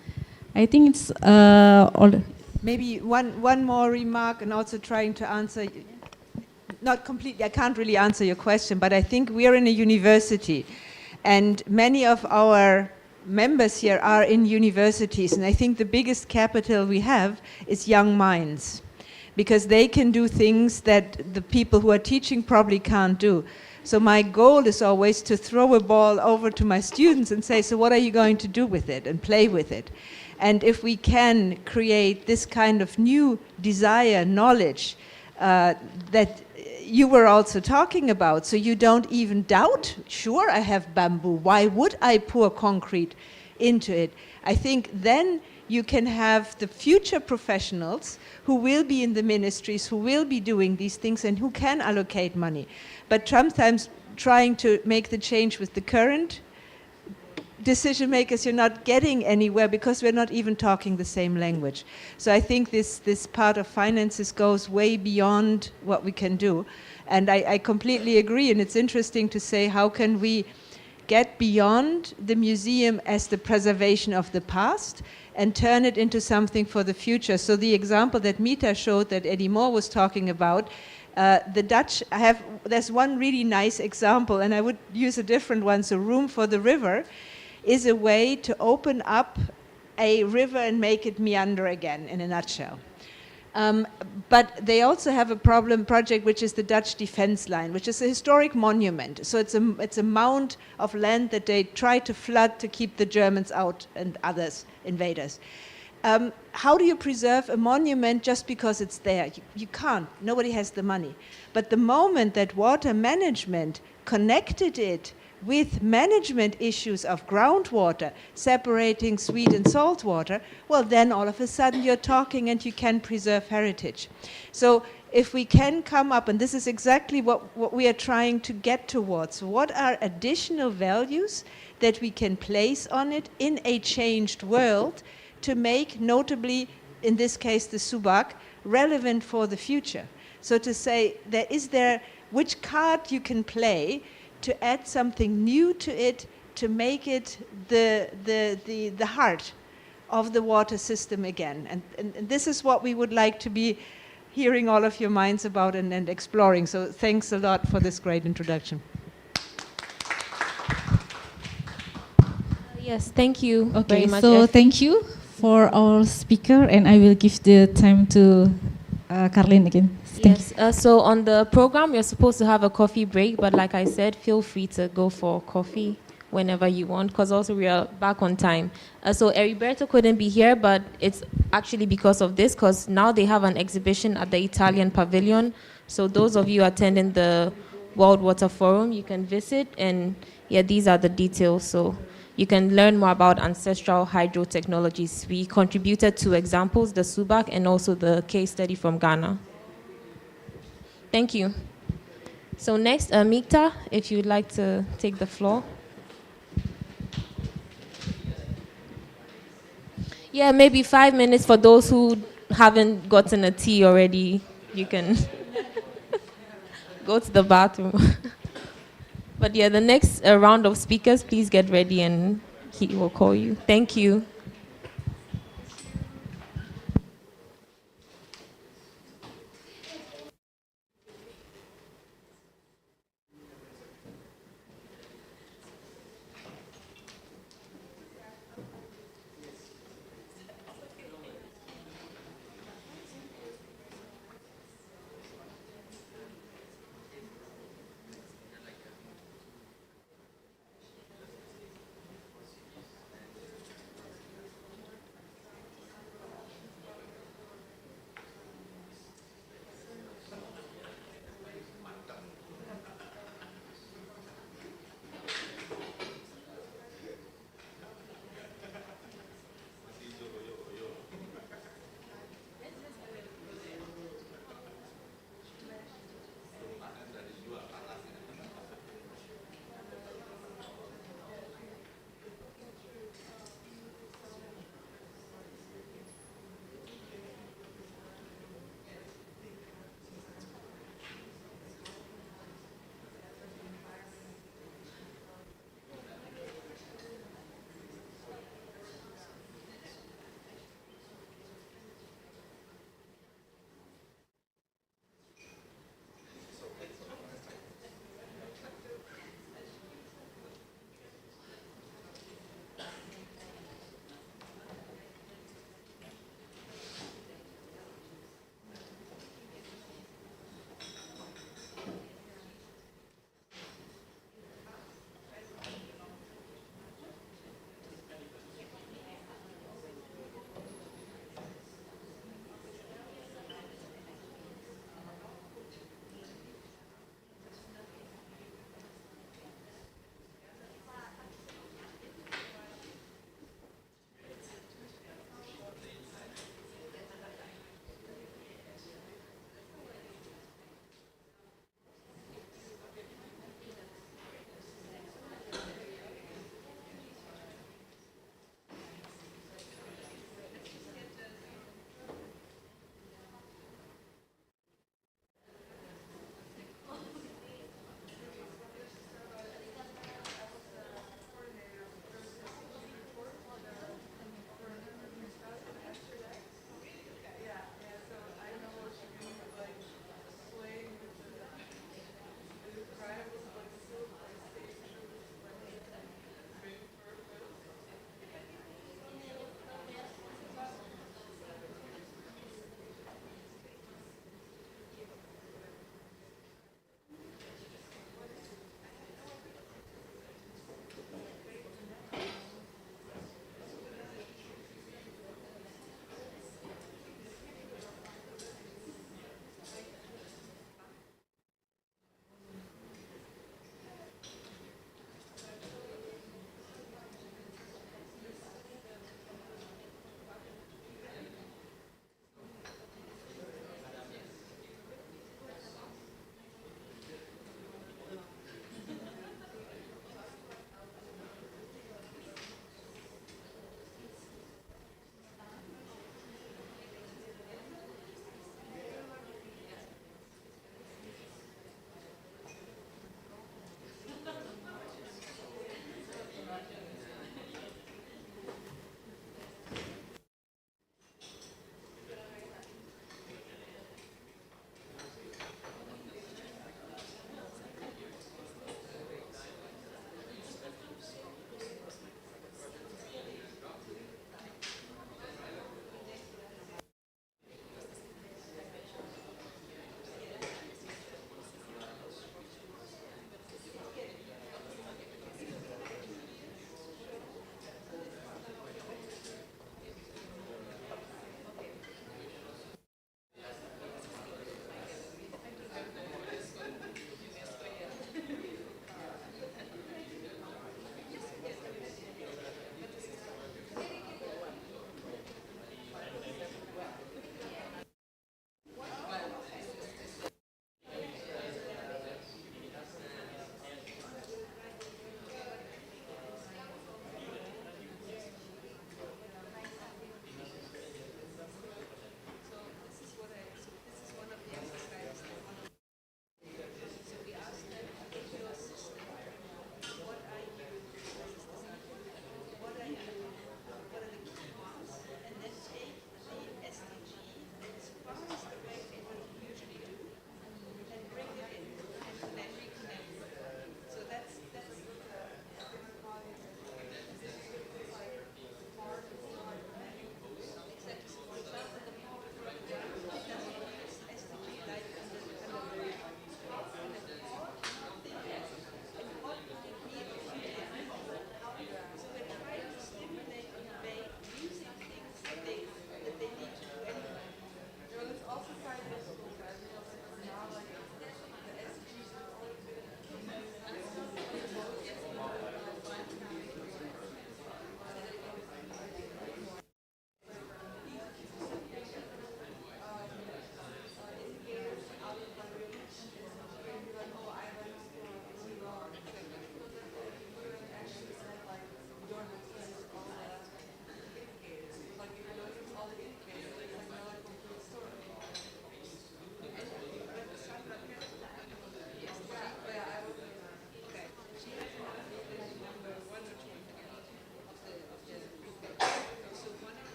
I think it's all. Maybe one more remark, and also trying to answer, not completely, I can't really answer your question, but I think we are in a university, and many of our members here are in universities, and I think the biggest capital we have is young minds, because they can do things that the people who are teaching probably can't do. So my goal is always to throw a ball over to my students and say, so what are you going to do with it, and play with it? And if we can create this kind of new desire, knowledge that you were also talking about, so you don't even doubt, sure, I have bamboo, why would I pour concrete into it? I think then you can have the future professionals who will be in the ministries, who will be doing these things and who can allocate money. But sometimes trying to make the change with the current decision makers, you're not getting anywhere because we're not even talking the same language. So I think this part of finances goes way beyond what we can do. And I completely agree, and it's interesting to say, how can we get beyond the museum as the preservation of the past and turn it into something for the future? So the example that Mita showed, that Eddie Moore was talking about, the Dutch there's one really nice example, and I would use a different one. So Room for the River is a way to open up a river and make it meander again, in a nutshell. But they also have a project, which is the Dutch Defense Line, which is a historic monument. So it's a mound of land that they try to flood to keep the Germans out and others, invaders. How do you preserve a monument just because it's there? You can't. Nobody has the money. But the moment that water management connected it with management issues of groundwater, separating sweet and salt water, well, then all of a sudden you're talking and you can preserve heritage. So if we can come up, and this is exactly what we are trying to get towards, what are additional values that we can place on it in a changed world to make, notably, in this case, the Subak, relevant for the future? So to say, which card you can play to add something new to it, to make it the heart of the water system again. And this is what we would like to be hearing all of your minds about and exploring. So thanks a lot for this great introduction. Yes, thank you Okay, very much. so thank you for our speaker, and I will give the time to Carlin again. Yes, so on the program, you're supposed to have a coffee break, but like I said, feel free to go for coffee whenever you want, because also we are back on time. So Heriberto couldn't be here, but it's actually because of this, because now they have an exhibition at the Italian Pavilion. So those of you attending the World Water Forum, you can visit, and yeah, these are the details. So you can learn more about ancestral hydro technologies. We contributed 2 examples, the Subak and also the case study from Ghana. Thank you. So next, Mikta, if you'd like to take the floor. Yeah, maybe 5 minutes for those who haven't gotten a tea already. You can go to the bathroom. But yeah, the next round of speakers, please get ready and he will call you. Thank you.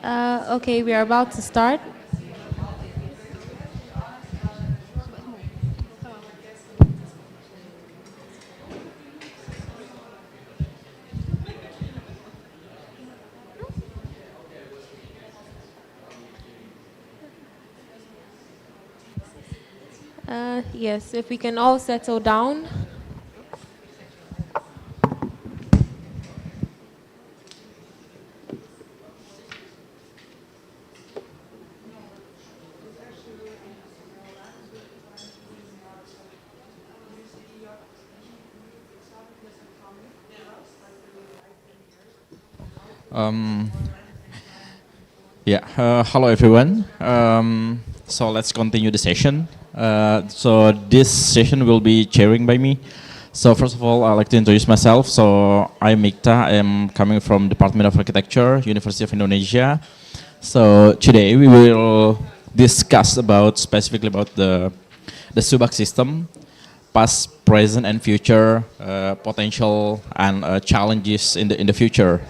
Okay, we are about to start. Yes, if we can all settle down. Um, Hello everyone. So let's continue the session. So this session will be chairing by me. So first of all, I'd like to introduce myself. So I'm Mikta. I'm coming from Department of Architecture, University of Indonesia. So today we will discuss specifically about the Subak system, past, present, and future potential and challenges in the future,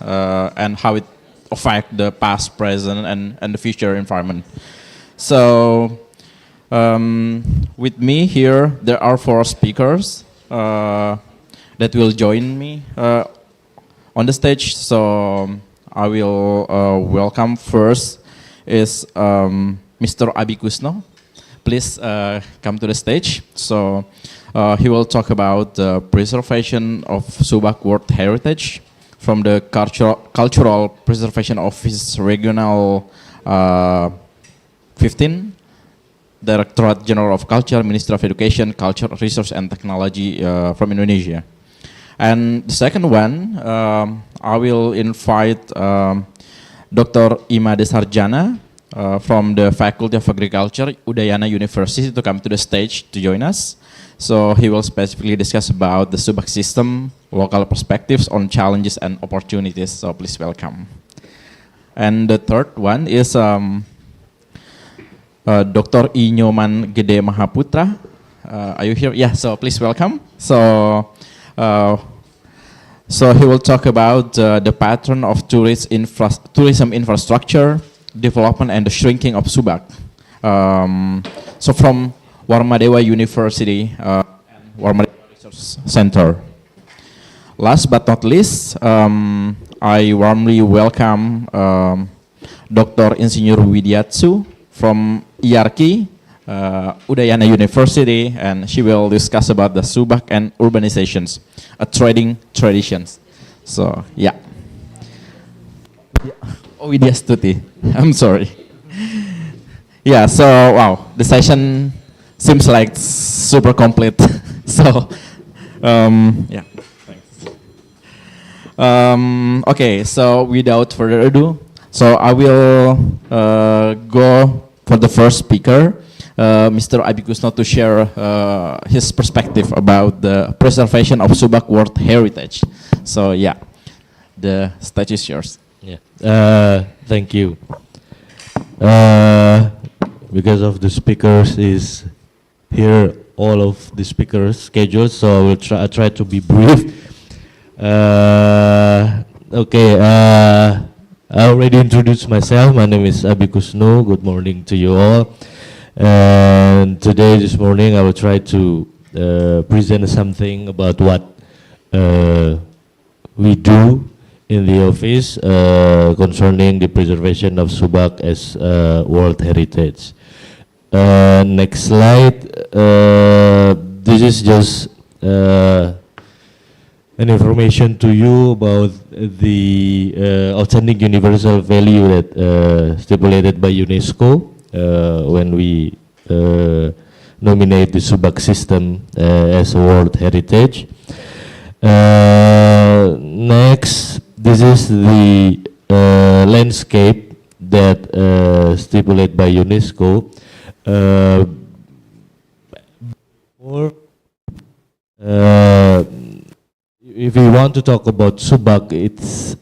and how it affect the past, present, and the future environment. So with me here, there are 4 speakers that will join me on the stage. So I will welcome first is Mr. Abi Kusno. Please come to the stage. So he will talk about the preservation of Subak World Heritage from the Cultural Preservation Office Regional 15, Directorate General of Culture, Ministry of Education, Culture, Research and Technology from Indonesia. And the second one, I will invite Dr. Ima Desarjana from the Faculty of Agriculture, Udayana University, to come to the stage to join us. So he will specifically discuss about the Subak system, local perspectives on challenges and opportunities. So please welcome. And the third one is Dr. Inyoman Gede Mahaputra. Are you here? Yeah, so please welcome. So he will talk about the pattern of tourism infrastructure, development and the shrinking of Subak. So from Warmadewa University and Warmadewa Research Center. Last but not least, I warmly welcome Dr. Insinyur Widiatsu from IARCI, Udayana University, and she will discuss about the Subak and urbanizations, trading traditions. So, yeah. Oh, Widyastuti. I'm sorry. Yeah, so, wow, the session seems like super complete. So, yeah, thanks. Okay, so without further ado, so I will go for the first speaker, Mr. Abi Kusno, to share his perspective about the preservation of Subak World Heritage. So, yeah, the stage is yours. Yeah, thank you. Because of the speakers is here, all of the speakers' schedules, so I will try to be brief. Okay, I already introduced myself. My name is Abi Kusno. Good morning to you all. And this morning, I will try to present something about what we do in the office concerning the preservation of Subak as World Heritage. Next slide. This is just an information to you about the outstanding universal value that stipulated by UNESCO when we nominate the Subak system as a World Heritage. Next, this is the landscape that stipulated by UNESCO. If we want to talk about Subak, it's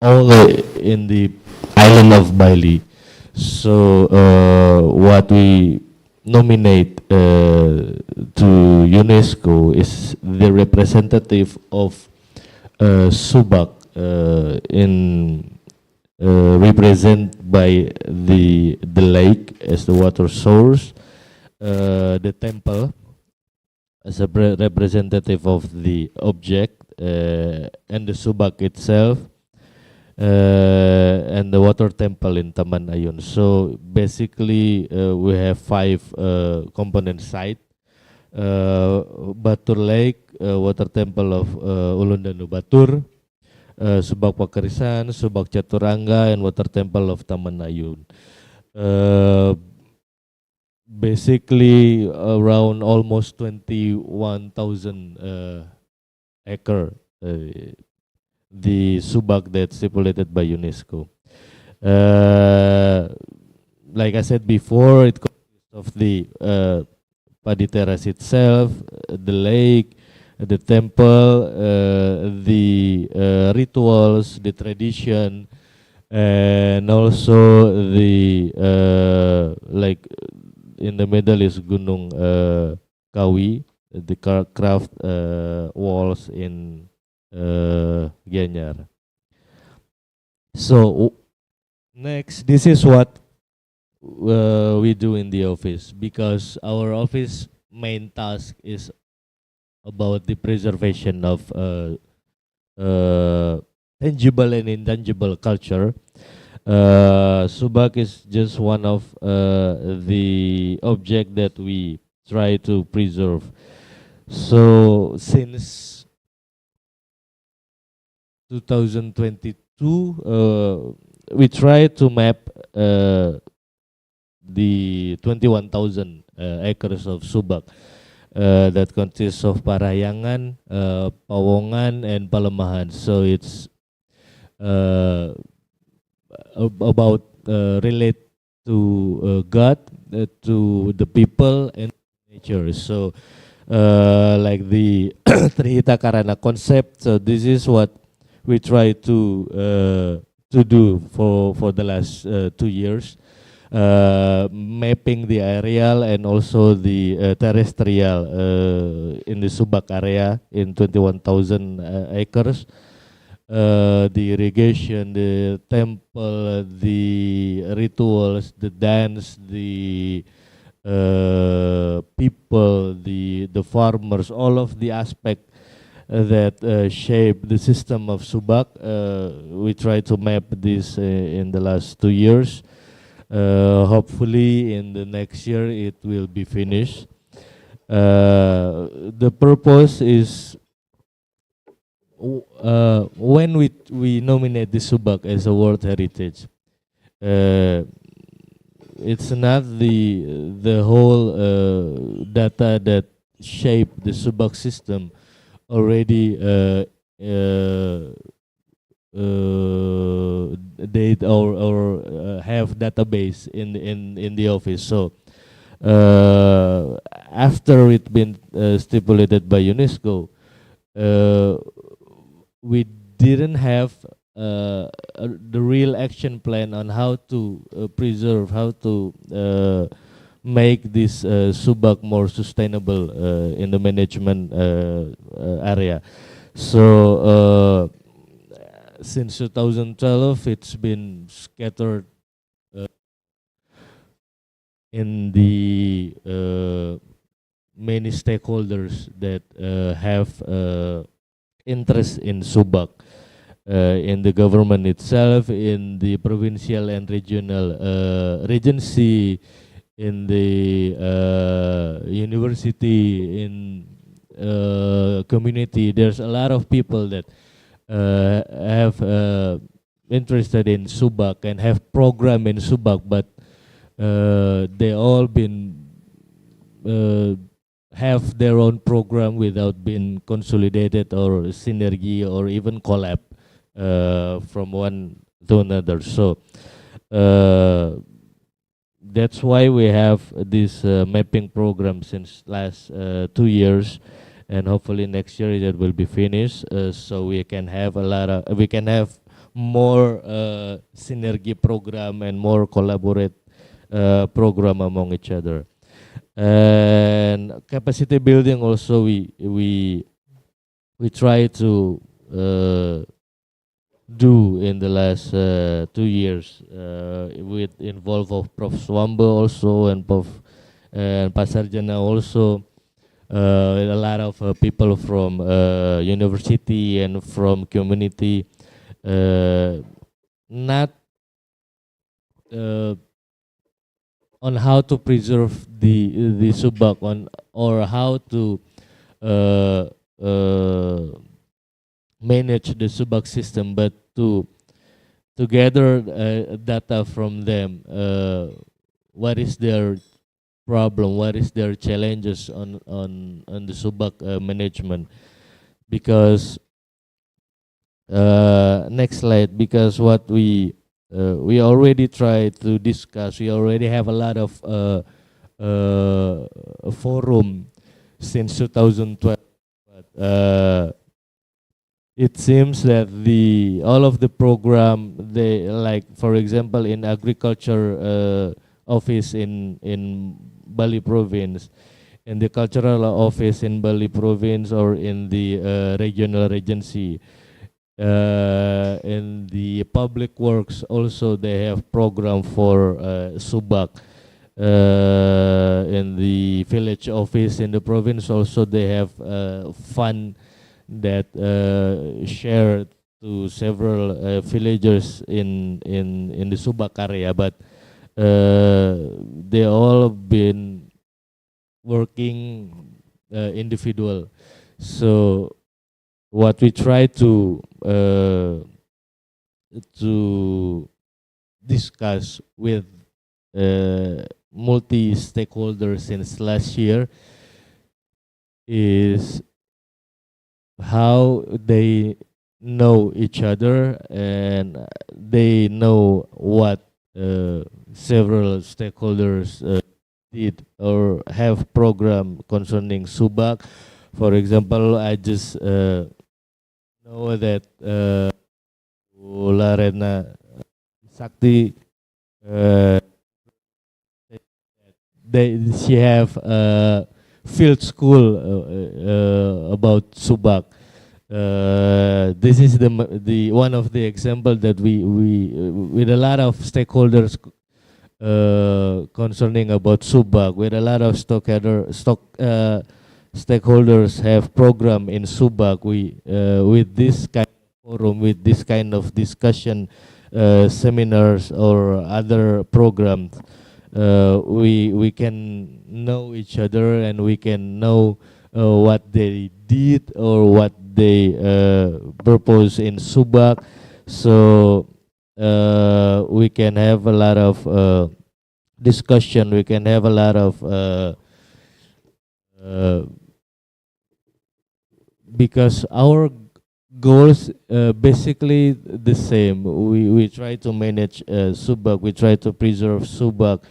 all in the island of Bali. So what we nominate to UNESCO is the representative of Subak in represented by the lake as the water source, the temple as a representative of the object, and the Subak itself, and the water temple in Taman Ayun. So basically, we have 5 component site: Batur Lake, water temple of Ulun Danu Batur, Subak Pakarisan, Subak Caturangga, and water temple of Taman Ayun. Basically, around almost 21,000 acre, the Subak that's stipulated by UNESCO. Like I said before, it consists of the Padi Terrace itself, the lake, the temple, the rituals, the tradition, and also the like in the middle is Gunung Kawi, the craft walls in Gianyar. So next, this is what we do in the office, because our office main task is about the preservation of tangible and intangible culture. Subak is just one of the object that we try to preserve. So since 2022, we try to map the 21,000 acres of Subak that consists of Parahyangan, Pawongan, and Palemahan. So it's about relate to God, to the people, and nature. So like the Trihita Karana concept. So this is what we try to do for the last 2 years, mapping the aerial and also the terrestrial in the Subak area in 21,000 acres. The irrigation, the temple, the rituals, the dance, the people, the farmers, all of the aspect that shape the system of Subak. We try to map this in the last 2 years. Hopefully in the next year it will be finished. The purpose is when we nominate the Subak as a World Heritage, it's not the whole data that shape the Subak system already date or have database in the office. So after it been stipulated by UNESCO, we didn't have the real action plan on how to preserve, how to make this Subak more sustainable in the management area. So since 2012, it's been scattered in the many stakeholders that have interest in Subak, in the government itself, in the provincial and regional regency, in the university, in community. There's a lot of people that have interested in Subak and have program in Subak, but they all been have their own program without being consolidated or synergy or even collab from one to another. So that's why we have this mapping program since last 2 years, and hopefully next year that will be finished. So we can have more synergy program and more collaborate program among each other. And capacity building also, we try to do in the last 2 years with involve of Prof. Swamba also and Prof. and Pasarjana also. A lot of people from university and from community, not on how to preserve the Subak on or how to uh, manage the Subak system, but to gather data from them. What is their problem? What is their challenges on the Subak management? Because next slide. Because what we already tried to discuss. We already have a lot of forum since 2012. But it seems that all of the program, they, like for example in agriculture office in Bali province, in the cultural office in Bali province, or in the regional regency, in the public works also they have program for Subak. In the village office in the province also they have fund that share to several villagers in the Subak area, but they all been working individual. So what we try to discuss with multi stakeholders since last year is how they know each other, and they know what several stakeholders did or have program concerning Subak. For example, I just know that Larena Sakti, she have a field school about Subak. This is the one of the example that we with a lot of stakeholders concerning about Subak, with a lot of stakeholders have program in Subak. We with this kind of forum, with this kind of discussion, seminars or other programs, we can know each other, and we can know what they did or what they propose in Subak. So we can have a lot of discussion. We can have a lot of because our goals basically the same. We try to manage Subak. We try to preserve Subak,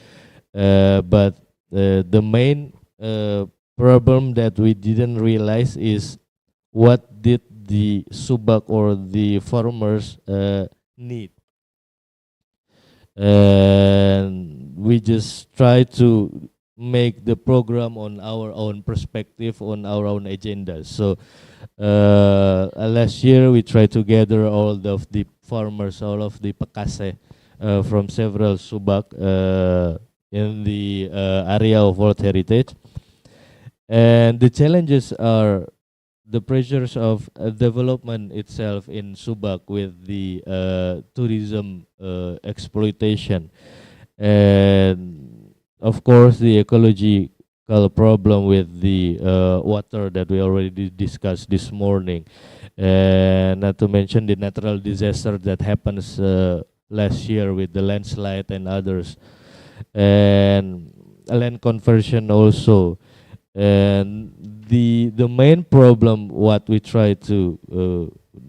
but the main problem that we didn't realize is what did the Subak or the farmers need. And we just try to make the program on our own perspective, on our own agenda. So last year we tried to gather all of the farmers, all of the Pakase from several Subak in the area of World Heritage. And the challenges are the pressures of development itself in Subak with the tourism exploitation, and of course the ecological problem with the water that we already discussed this morning, and not to mention the natural disaster that happens last year with the landslide and others, and land conversion also. And the main problem, what we try to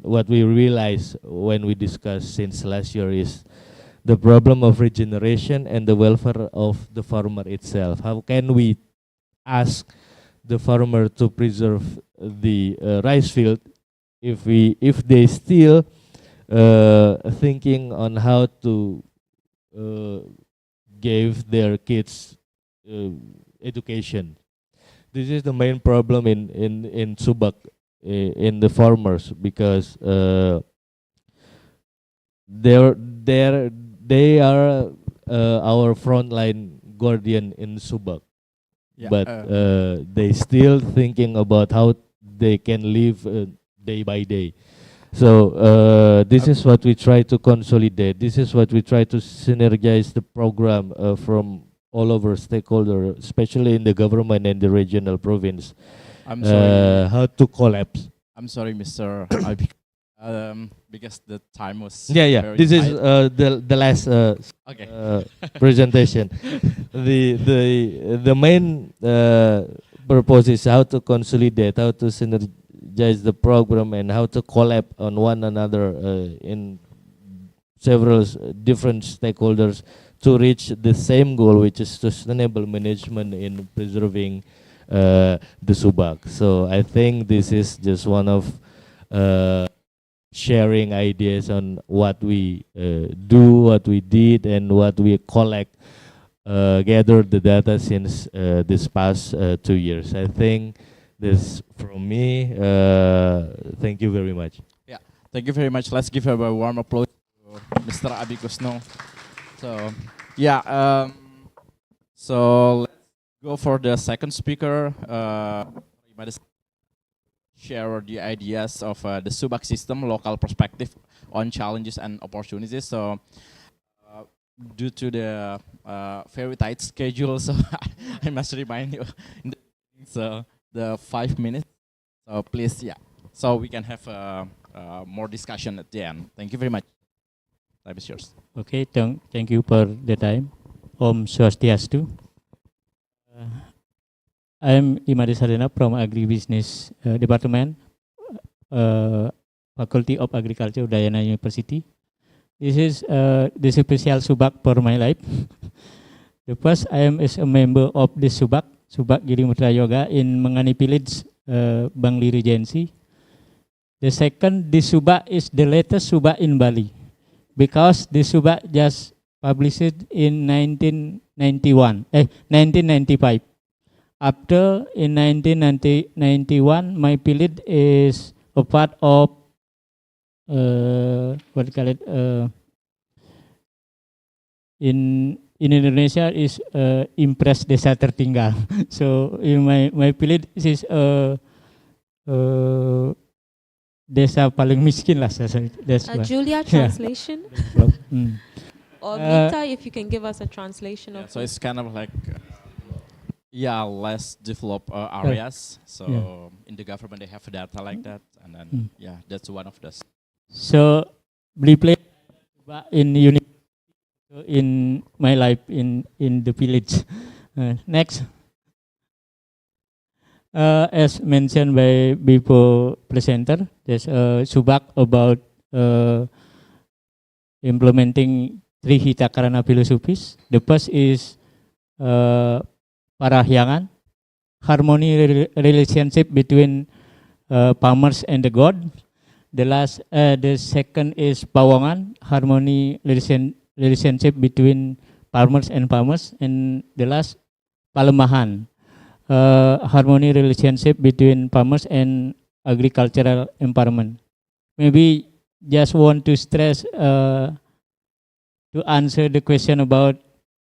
what we realize when we discuss since last year, is the problem of regeneration and the welfare of the farmer itself. How can we ask the farmer to preserve the rice field if they still thinking on how to give their kids education? This is the main problem in Subak, in the farmers, because they are our frontline guardian in Subak, Yeah, but they still thinking about how they can live day by day. So this is what we try to consolidate. This is what we try to synergize the program from all over stakeholder, especially in the government and the regional province. I'm sorry. How to collapse. I'm sorry, Mr. Because the time was Yeah. very This is tight. the last Okay. presentation. The main purpose is how to consolidate, how to synergize the program, and how to collab on one another in several different stakeholders to reach the same goal, which is sustainable management in preserving the Subak. So I think this is just one of sharing ideas on what we do, what we did, and what we collect, gathered the data since this past 2 years. I think this from me. Thank you very much. Yeah, thank you very much. Let's give a warm applause to Mr. Abi Kusno. So, yeah, so let's go for the second speaker. Share the ideas of the Subak system, local perspective on challenges and opportunities. So, due to the very tight schedule, so I must remind you, so the 5 minutes. So please, yeah. So we can have more discussion at the end. Thank you very much. Time is yours. Okay, thank you for the time. Om Swastiastu. I am Imade Sarena from Agribusiness Department, Faculty of Agriculture, Udayana University. This is the special Subak for my life. The first, I am as a member of the Subak Giri Mutra Yoga in Mangani Village, Bangli Regency. The second, the Subak is the latest Subak in Bali, because the Subak just published in 1995. After in 1991, my village is a part of what do you call it? In Indonesia is Impres Desa Tertinggal. So in my village is desa paling miskin lah. That's Julia, translation. Or Mita, if you can give us a translation of. So it's kind of like. Yeah, less developed areas. So in the government they have data like that, and then yeah, that's one of those. So we play in my life in the village. Next, as mentioned by before presenter, there's Subak about implementing 3 Hitakarana philosophies. The first is Parahyangan, harmony relationship between farmers and the god. The second is Pawangan, harmony relationship between farmers and farmers. And the last, Palemahan, harmony relationship between farmers and agricultural environment. Maybe just want to stress to answer the question about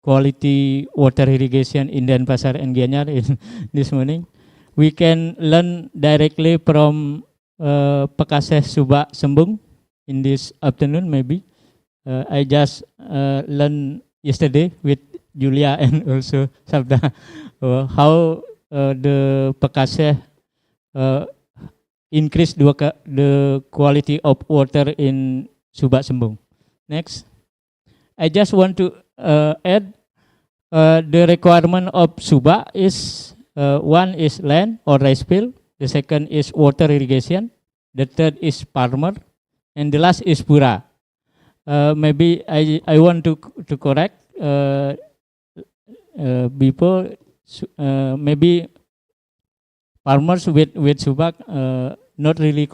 quality water irrigation in Denpasar and Gianyar in this morning. We can learn directly from Pekaseh Subak Sembung in this afternoon maybe. I just learned yesterday with Julia and also Sabda how the Pekaseh increase the quality of water in Subak Sembung. Next. I just want to add the requirement of Subak is one is land or rice field, the second is water irrigation, the third is farmer, and the last is pura. Maybe I want to correct before maybe farmers with Subak not really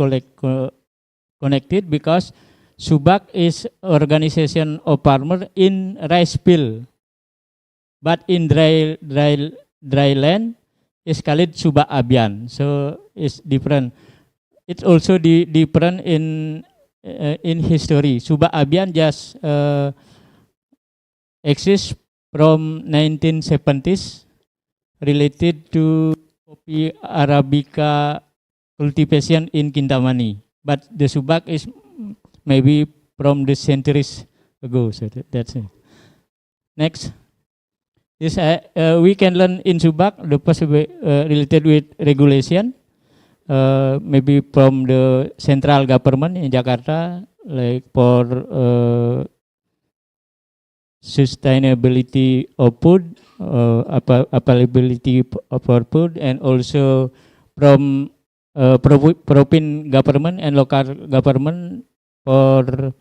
connected, because Subak is organization of farmer in rice field, but in dry land is called Subak Abyan. So it's different. It's also different in in history. Subak Abian just exists from 1970s related to coffee Arabica cultivation in Kintamani. But the Subak is maybe from the centuries ago. So that's it. Next. This we can learn in Subak the possible related with regulation. Maybe from the central government in Jakarta, like for sustainability of food, availability for food, and also from province government and local government for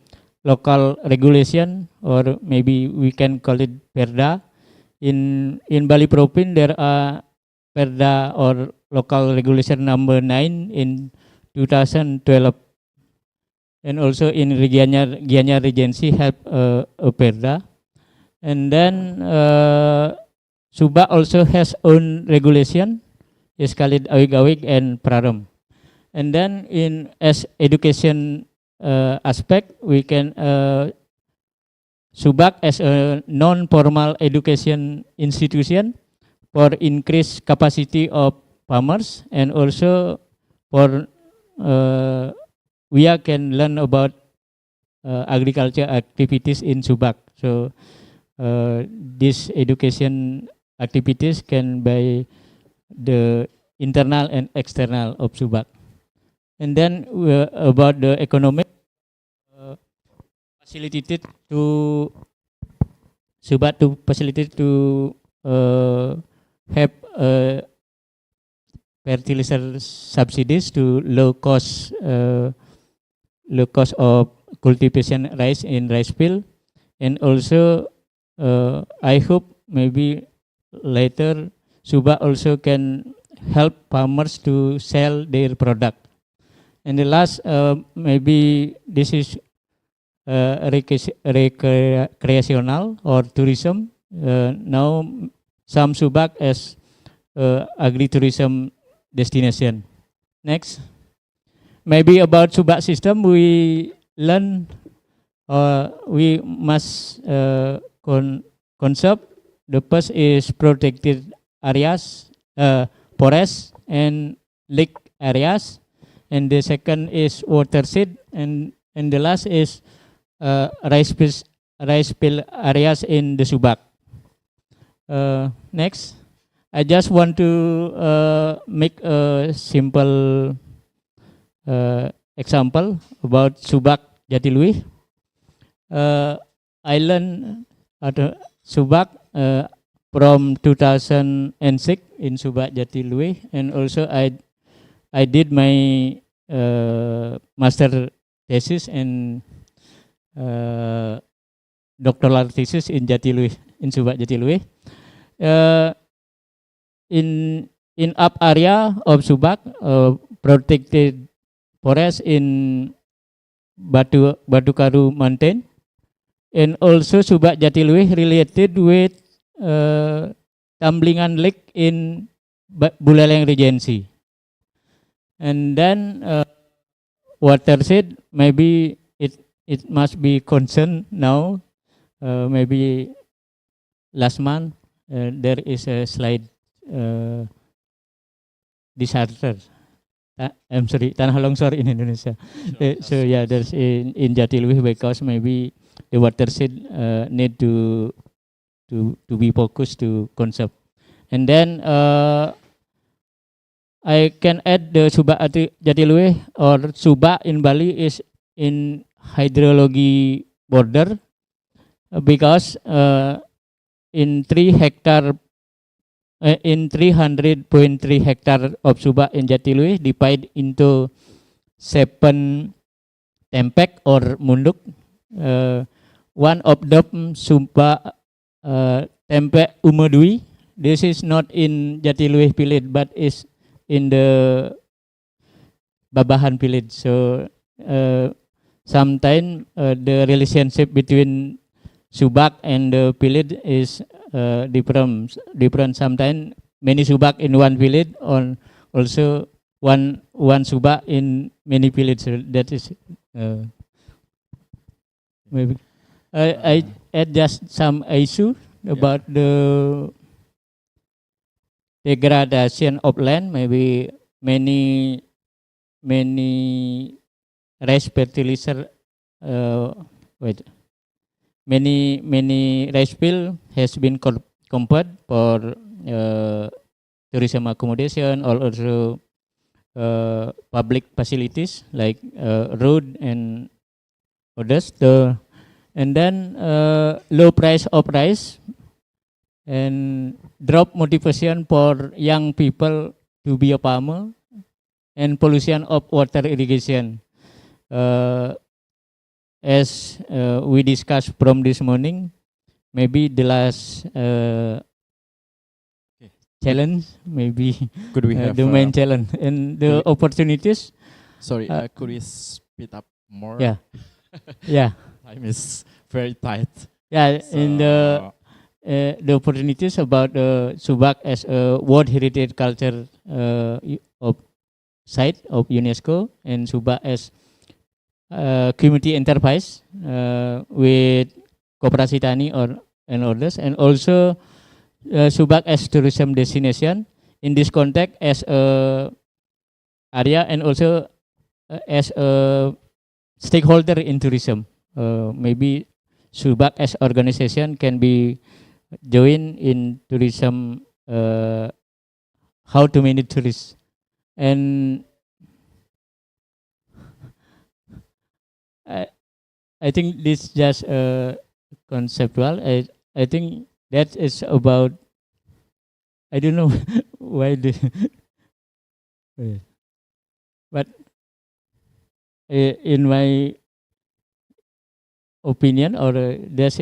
local regulation, or maybe we can call it Perda. In Bali province there are Perda or local regulation number 9 in 2012, and also in Gianyar Regency have a Perda. And then Subak also has own regulation, is called Awig-Awig and Praram. And then in as education aspect, we can Subak as a non-formal education institution for increased capacity of farmers, and also for we can learn about agriculture activities in Subak. So these education activities can by the internal and external of Subak. And then about the economic facilitated to Subak to facilitate to have fertilizer subsidies to low cost of cultivation rice in rice field. And also I hope maybe later Subak also can help farmers to sell their product. And the last maybe this is recreational or tourism. Now some Subak as agri-tourism destination. Next. Maybe about Subak system we learn we must conserve. The first is protected areas, forests and lake areas, and the second is watershed, and the last is rice field areas in the Subak. Next, I just want to make a simple example about Subak Jatiluwih. I learned at Subak from 2006 in Subak Jatiluwih, and also I did my master thesis and doctoral thesis in Jatiluwih, in Subak Jatiluwih. In up area of Subak, protected forest in Batu-Karu Mountain, and also Subak Jatiluwih related with Tamblingan Lake in Buleleng Regency. And then watershed, maybe it must be concerned now. Maybe last month there is a slide disaster. I'm sorry, tanah longsor in Indonesia. So yeah, there's in Jatiluwih, because maybe the watershed need to be focused to conserve. And then I can add the Subak Jatiluwih or Subak in Bali is in hydrology border, because in 300.3 hectare of Subak in Jatiluwih divided into 7 tempek or munduk. One of them Subak Tempek Umedui. This is not in Jatiluwih village, but is in the Babahan village. So sometimes the relationship between Subak and the village is different. Sometimes many Subak in one village, or also one Subak in many villages. So that is maybe. I add just some issue about the degradation of land. Maybe many rice fertilizer. Many rice field has been compared for tourism accommodation or also public facilities like road and others. And then low price of rice and drop motivation for young people to be a farmer, and pollution of water irrigation. As we discussed from this morning, maybe the last challenge, maybe Could we have the main challenge and the opportunities. Sorry, could we speed up more? Yeah, yeah. Time is very tight. Yeah, So, and the opportunities about Subak as a World Heritage Culture of site of UNESCO, and Subak as community enterprise with Koperasi Tani and others, and also Subak as tourism destination in this context as a area, and also as a stakeholder in tourism. Maybe Subak as organization can be joined in tourism, how to manage tourists. And I think this just conceptual. I think that is about, I don't know why but in my opinion, or there's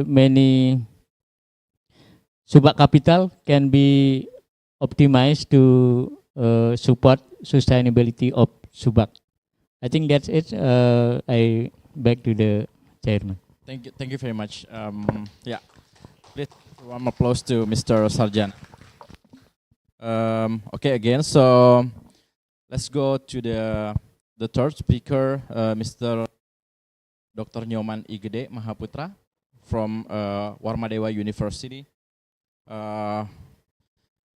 many Subak capital can be optimized to support sustainability of Subak. I think that's it. I back to the chairman. Thank you very much. Yeah, please warm applause to Mr. Sarjan. Okay, again, so let's go to the third speaker, Mr. Dr. Nyoman Igede Mahaputra from Warmadewa University.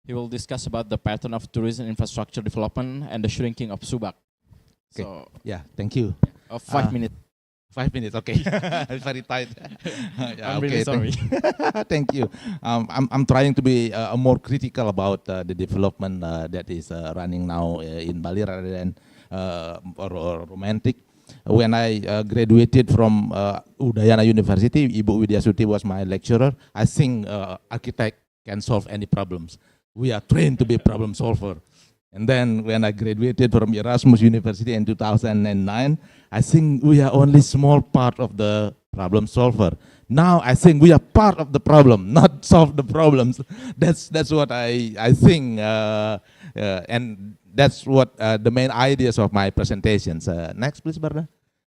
He will discuss about the pattern of tourism infrastructure development and the shrinking of Subak. Okay. So, yeah, thank you. 5 minutes. 5 minutes, okay. Very tight. Yeah, I'm really sorry. Thank you. I'm trying to be more critical about the development that is running now in Bali rather than or romantic. When I graduated from Udayana University, Ibu Widya Suti was my lecturer. I think architect can solve any problems. We are trained to be problem solver. And then when I graduated from Erasmus University in 2009, I think we are only small part of the problem solver. Now I think we are part of the problem, not solve the problems. That's what I think, and that's what the main ideas of my presentations. Next, please, Barda.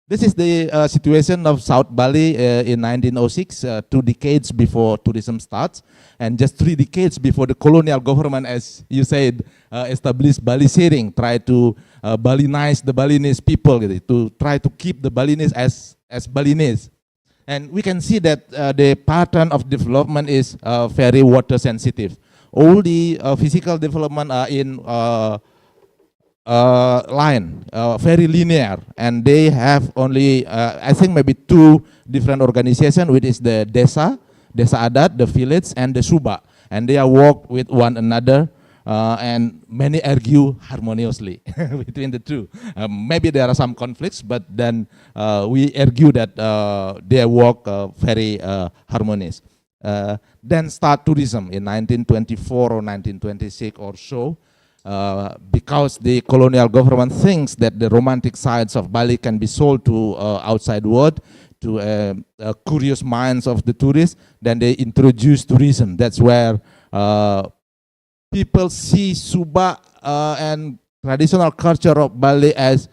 This is the situation of South Bali in 1906, 2 decades before tourism starts, and just 3 decades before the colonial government, as you said, established Bali sharing, try to Balinize the Balinese people, to try to keep the Balinese as Balinese. And we can see that the pattern of development is very water sensitive. All the physical development are in line, very linear, and they have only, I think maybe 2 different organizations, which is the Desa Adat, the village, and the Subak, and they are work with one another, and many argue harmoniously between the 2. Maybe there are some conflicts, but then we argue that they work very harmonious. Then start tourism in 1924 or 1926 or so. Because the colonial government thinks that the romantic sides of Bali can be sold to outside world, to curious minds of the tourists, then they introduce tourism. That's where people see Subak and traditional culture of Bali as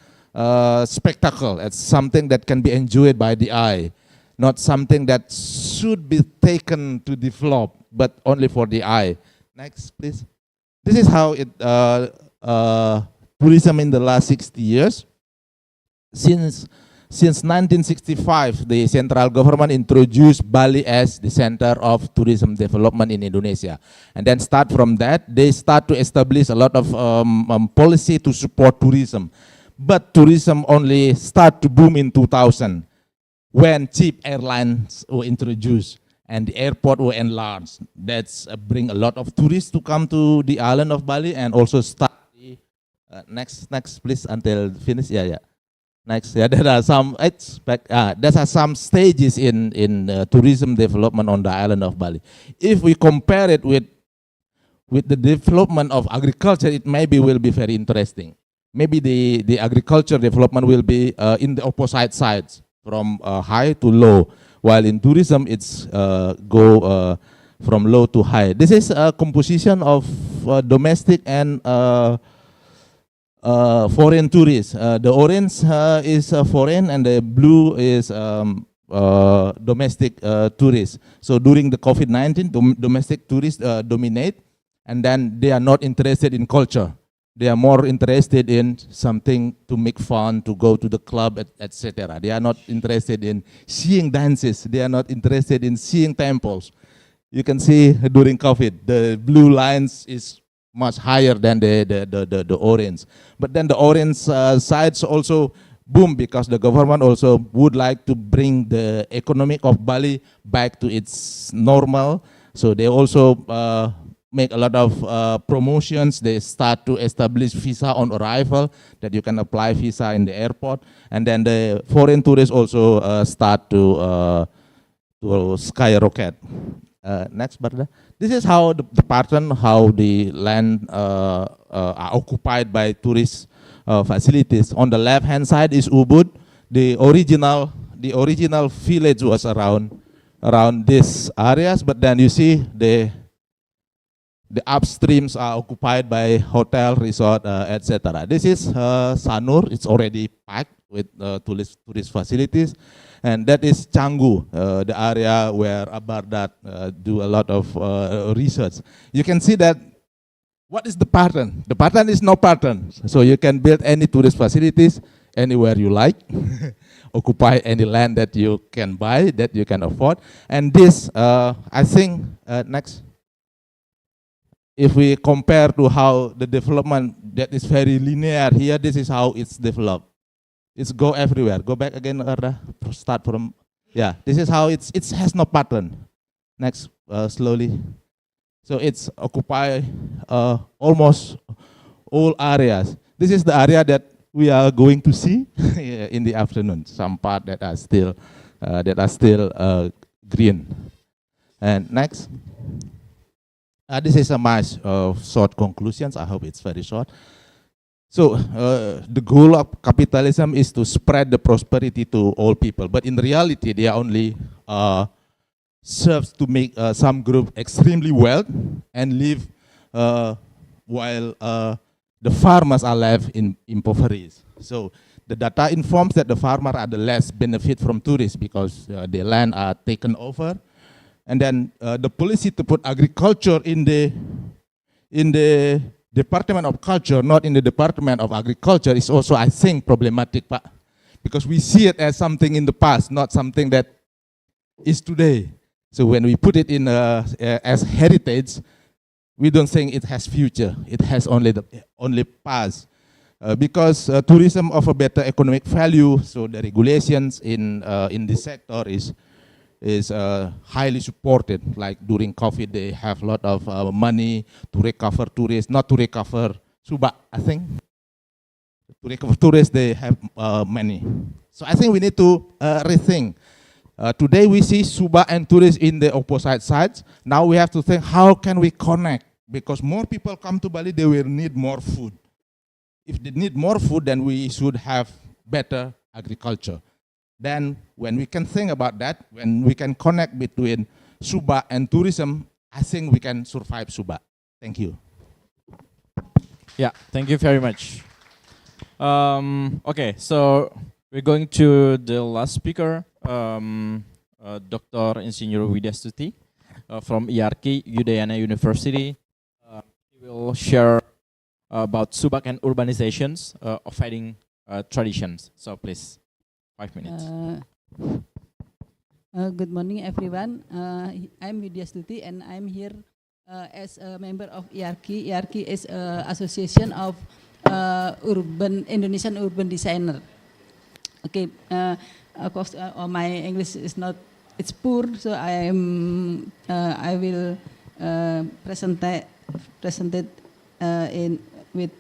spectacle, as something that can be enjoyed by the eye, not something that should be taken to develop, but only for the eye. Next, please. This is how it tourism in the last 60 years. Since Since 1965, the central government introduced Bali as the center of tourism development in Indonesia. And then start from that, they start to establish a lot of policy to support tourism. But tourism only start to boom in 2000 when cheap airlines were introduced and the airport were enlarged. That's bring a lot of tourists to come to the island of Bali and also start the, next please until finish, yeah. Next, yeah, there are some stages in tourism development on the island of Bali. If we compare it with the development of agriculture, it maybe will be very interesting. Maybe the agriculture development will be in the opposite sides, from high to low, while in tourism it's go from low to high. This is a composition of domestic and foreign tourists. The orange is foreign and the blue is domestic tourists. So during the COVID-19, domestic tourists dominate, and then they are not interested in culture. They are more interested in something to make fun, to go to the club, etc. They are not interested in seeing dances. They are not interested in seeing temples. You can see during COVID, the blue lines is much higher than the orange. But then the orange sides also boom because the government also would like to bring the economic of Bali back to its normal. So they also make a lot of promotions. They start to establish visa on arrival, that you can apply visa in the airport. And then the foreign tourists also start to skyrocket. Next, Barda. This is how the pattern, how the land are occupied by tourist facilities. On the left-hand side is Ubud. The original village was around these areas, but then you see the upstreams are occupied by hotel, resort, etc. This is Sanur. It's already packed with tourist facilities. And that is Canggu, the area where Abardat do a lot of research. You can see that, what is the pattern? The pattern is no pattern. So you can build any tourist facilities anywhere you like, occupy any land that you can buy, that you can afford. And this, I think, next, if we compare to how the development that is very linear here, this is how it's developed. It's go everywhere. Go back again, start from, yeah. This is how it has no pattern. Next, slowly. So it's occupy almost all areas. This is the area that we are going to see in the afternoon. Some part that are still green. And next. This is my short conclusions. I hope it's very short. So the goal of capitalism is to spread the prosperity to all people, but in reality, they are only serves to make some group extremely wealth and live while the farmers are left in impoverished. So the data informs that the farmers are the less benefit from tourists because the land are taken over, and then the policy to put agriculture in the Department of Culture, not in the Department of Agriculture, is also, I think, problematic, Pak, because we see it as something in the past, not something that is today. So when we put it in as heritage, we don't think it has future. It has only past, because tourism offer better economic value. So the regulations in this sector is highly supported. Like during COVID, they have a lot of money to recover tourists, not to recover Subak, I think. To recover tourists, they have money. So I think we need to rethink. Today we see Subak and tourists in the opposite sides. Now we have to think, how can we connect? Because more people come to Bali, they will need more food. If they need more food, then we should have better agriculture. Then when we can think about that, when we can connect between Subak and tourism, I think we can survive Subak. Thank you. Yeah, thank you very much. Okay, so we're going to the last speaker, Dr. Insinyur Widyastuti from IRK, Udayana University. He will share about Subak and urbanizations of fighting traditions. So please. 5 minutes. Good morning, everyone. I'm Widya Stuti, and I'm here as a member of IARCI. IARCI is an association of Indonesian urban designer. Okay, of course, my English is not, it's poor, so I will present it in with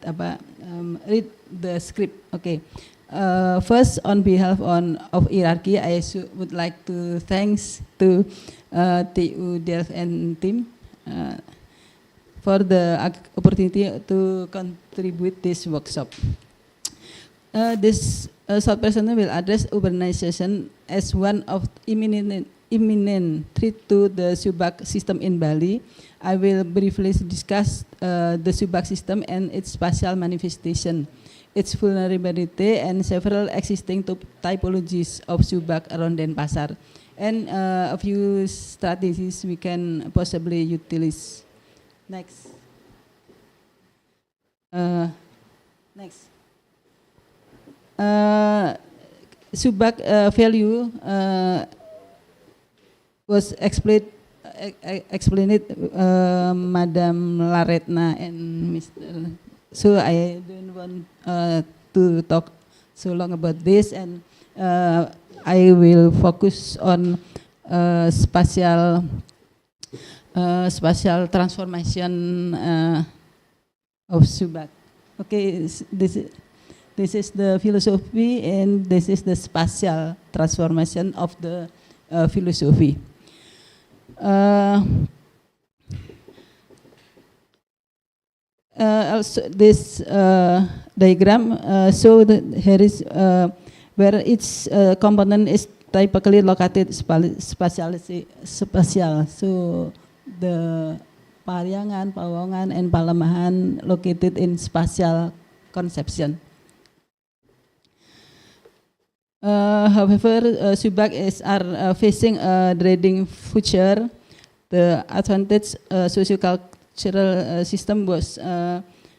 read the script. Okay. First, on behalf of IARCI, I would like to thanks to the GDLN team for the opportunity to contribute this workshop. This short presentation will address urbanization as one of imminent threat to the Subak system in Bali. I will briefly discuss the Subak system and its spatial manifestation, its vulnerability, and several existing typologies of Subak around Denpasar, and a few strategies we can possibly utilize. Next. Next. Subak value was explained Madam Laretna and Mr. So I don't want to talk so long about this, and I will focus on spatial transformation of Subak. Okay, this is the philosophy, and this is the spatial transformation of the philosophy. Also, this diagram show that here is where each component is typically located spatial. So the Pariangan, Pawongan, and Palemahan located in spatial conception. However, Subak are facing a dreading future. The advantage sociocultural system was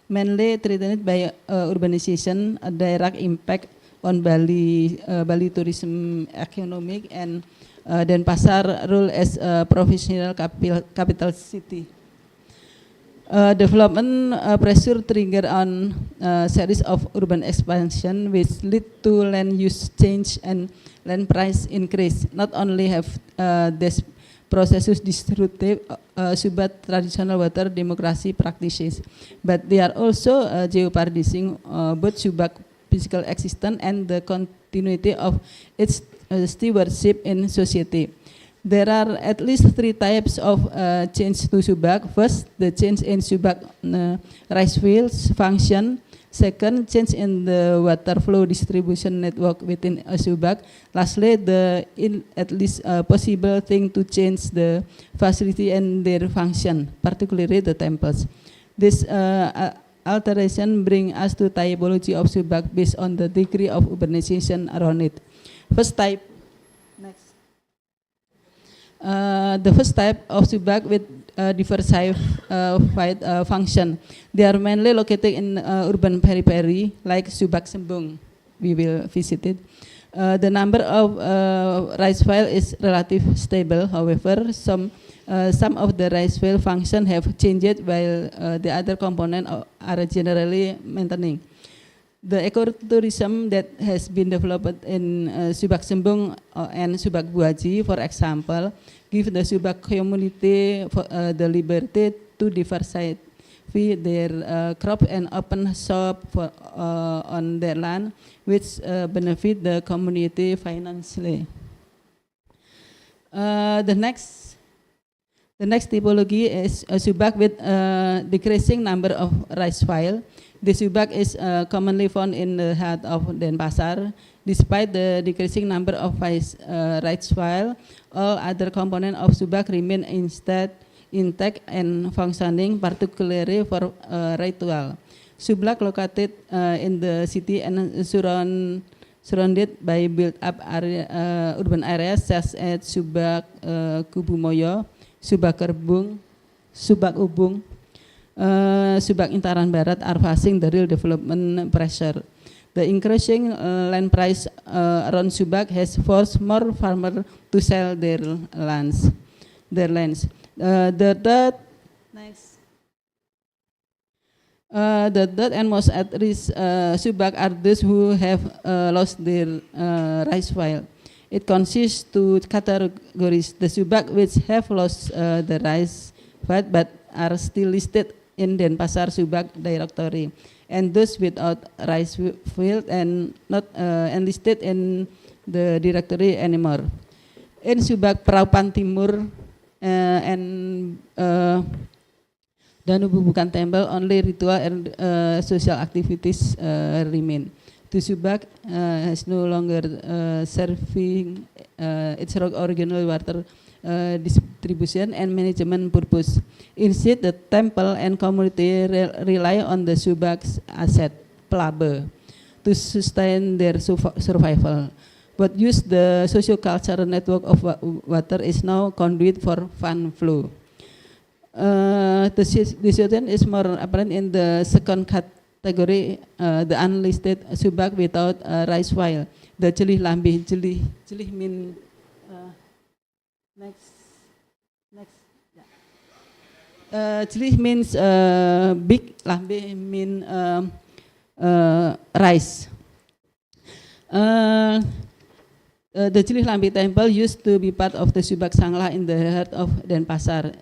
mainly threatened by urbanization, a direct impact on Bali tourism economic, and Denpasar role as a professional capital city. Development pressure trigger on series of urban expansion, which lead to land use change and land price increase. Not only have these processes disruptive Subak traditional water democracy practices, but they are also jeopardizing both Subak physical existence and the continuity of its stewardship in society. There are at least 3 types of change to Subak. First, the change in Subak rice fields function. Second, change in the water flow distribution network within Subak. Lastly, at least possible thing to change the facility and their function, particularly the temples. This alteration bring us to typology of Subak based on the degree of urbanization around it. First type. Next. The first type of Subak with diversified function. They are mainly located in urban periphery, like Subak Sembung. We will visit it. The number of rice files is relatively stable. However, some of the rice file function have changed, while the other components are generally maintaining. The ecotourism that has been developed in Subak Sembung and Subak Buaji, for example, give the Subak community the liberty to diversify their crop and open shop on their land, which benefit the community financially. The next typology is Subak with decreasing number of rice file. The Subak is commonly found in the heart of Denpasar. Despite the decreasing number of rice file, all other components of Subak remain intact and functioning, particularly for ritual. Subak located in the city and surrounded by built-up urban areas such as Subak Kubumoyo, Subak Kerbung, Subak Ubung, Subak Intaran Barat are facing the real development pressure. The increasing land price around Subak has forced more farmers to sell their lands. The third and most at risk Subak are those who have lost their rice file. It consists two categories: the Subak which have lost the rice file but are still listed in Denpasar Subak directory, and those without rice field and not enlisted in the directory anymore. In Subak, Praupan Timur and Danububukan Temple, only ritual and social activities remain. To Subak is no longer serving its original water distribution and management purpose. Instead, the temple and community rely on the Subak's asset, Plabe, to sustain their survival. But use the socio-cultural network of water is now conduit for fund flow. The situation is more apparent in the second category, the unlisted Subak without rice file. The Jelih Lambi, Jelih mean next. Jelih means big, Lambi mean rice. The Jelih Lambi temple used to be part of the Subak Sangla in the heart of Denpasar.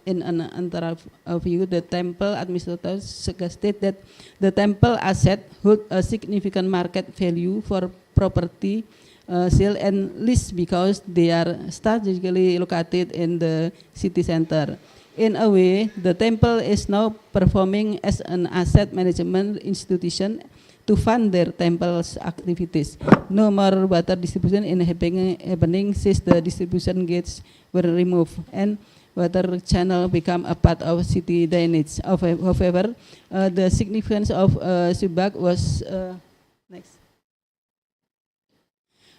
In an interview, the temple administrator suggested that the temple asset hold a significant market value for property sale and lease because they are strategically located in the city center. In a way, the temple is now performing as an asset management institution to fund their temple's activities. No more water distribution in happening since the distribution gates were removed and water channel become a part of city drainage. However, the significance of Subak was next.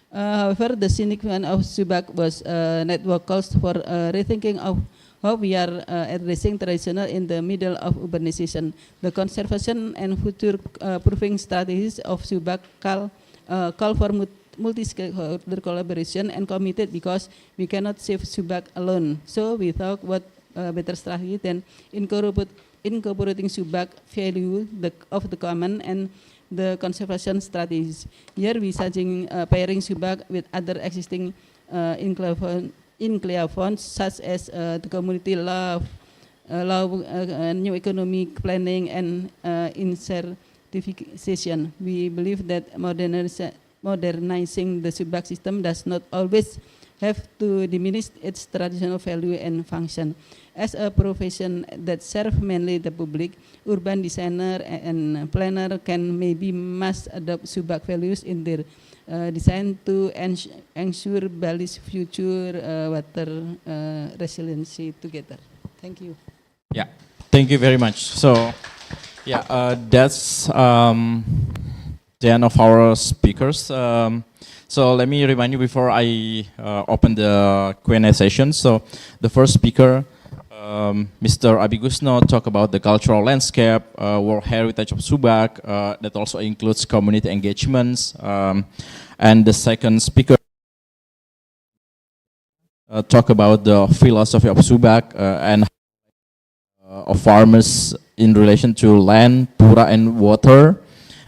However, the significance of Subak was network calls for rethinking of how we are addressing traditional in the middle of urbanization. The conservation and future proofing strategies of Subak call for multi-stakeholder collaboration and committed because we cannot save Subak alone. So we thought what better strategy than incorporating Subak value of the common and the conservation strategies. Here we suggest pairing Subak with other existing inclusions such as the community law, new economic planning and incentivization. We believe that modernizing the Subak system does not always have to diminish its traditional value and function. As a profession that serves mainly the public, urban designer and planner can maybe must adopt Subak values in their design to ensure Bali's future water resiliency together. Thank you. Yeah, thank you very much. So, yeah, that's the end of our speakers. So let me remind you before I open the Q&A session. So the first speaker, Mr. Abigusno, talk about the cultural landscape, world heritage of Subak, that also includes community engagements. And the second speaker talk about the philosophy of Subak and of farmers in relation to land, pura, and water.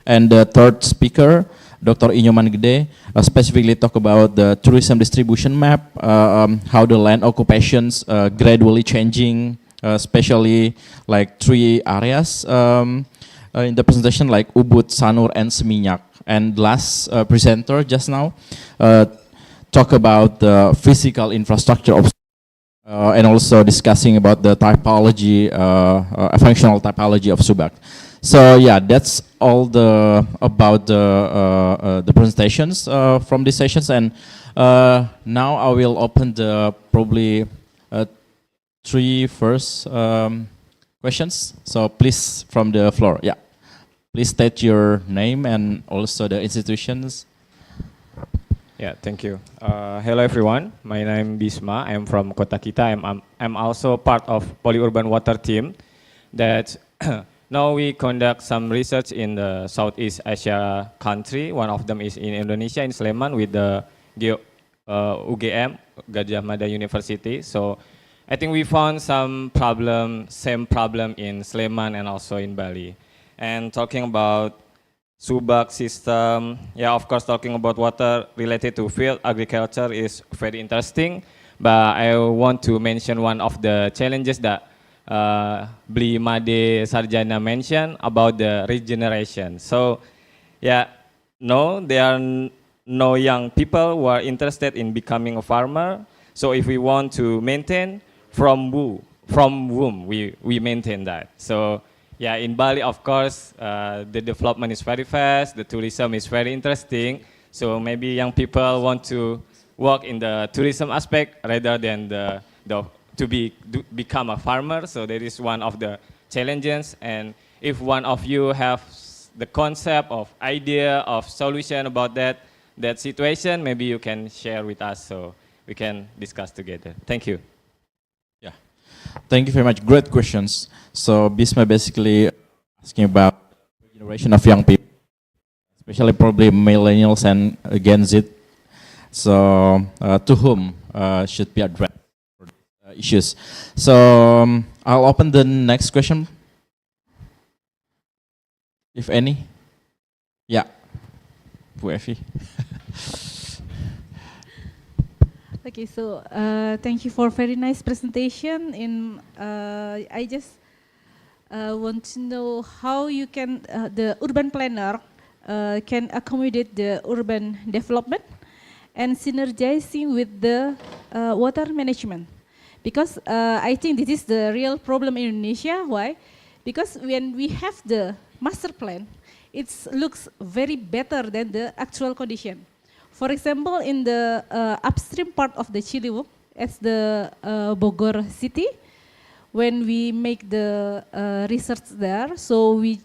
And the third speaker, Dr. Inyoman Gede, specifically talk about the tourism distribution map, how the land occupations gradually changing, especially like three areas in the presentation like Ubud, Sanur, and Seminyak. And last presenter just now talk about the physical infrastructure of and also discussing about the typology, functional typology of Subak. So yeah, that's all about the presentations from these sessions, and now I will open the probably three first questions. So please from the floor, yeah, please state your name and also the institutions. Yeah, thank you. Hello everyone, my name is Bisma. I'm from Kota Kita. I'm also part of Polyurban Water team that now we conduct some research in the Southeast Asia country. One of them is in Indonesia, in Sleman, with the UGM, Gadjah Mada University. So I think we found same problem in Sleman and also in Bali. And talking about Subak system, yeah, of course, talking about water related to field agriculture is very interesting. But I want to mention one of the challenges that Bli Made Sarjana mentioned about the regeneration. So, yeah, no, there are no young people who are interested in becoming a farmer. So, if we want to maintain from womb, we maintain that. So, yeah, in Bali, of course, the development is very fast. The tourism is very interesting. So maybe young people want to work in the tourism aspect rather than become a farmer. So that is one of the challenges. And if one of you have the concept of idea of solution about that situation, maybe you can share with us so we can discuss together. Thank you. Yeah, thank you very much. Great questions. So Bisma basically asking about the generation of young people, especially probably millennials and Gen Z. So to whom should be addressed issues. So I'll open the next question, if any. Yeah, Bu Evi. Okay, so thank you for very nice presentation. I just want to know how you can, the urban planner can accommodate the urban development and synergizing with the water management. Because I think this is the real problem in Indonesia. Why? Because when we have the master plan, it looks very better than the actual condition. For example, in the upstream part of the Ciliwung, as the Bogor city, when we make the research there, so we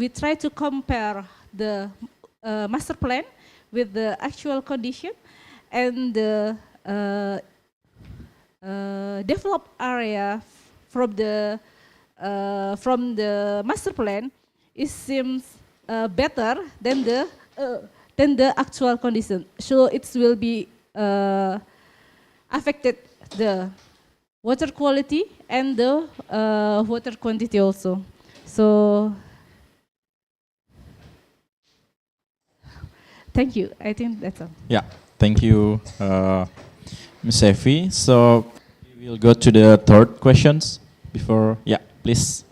try to compare the master plan with the actual condition, and the developed area from the master plan, it seems better than the actual condition. So it will be affected the water quality and the water quantity also. So thank you. I think that's all. Yeah, thank you, Ms. Evi. So we will go to the third questions before. Yeah, please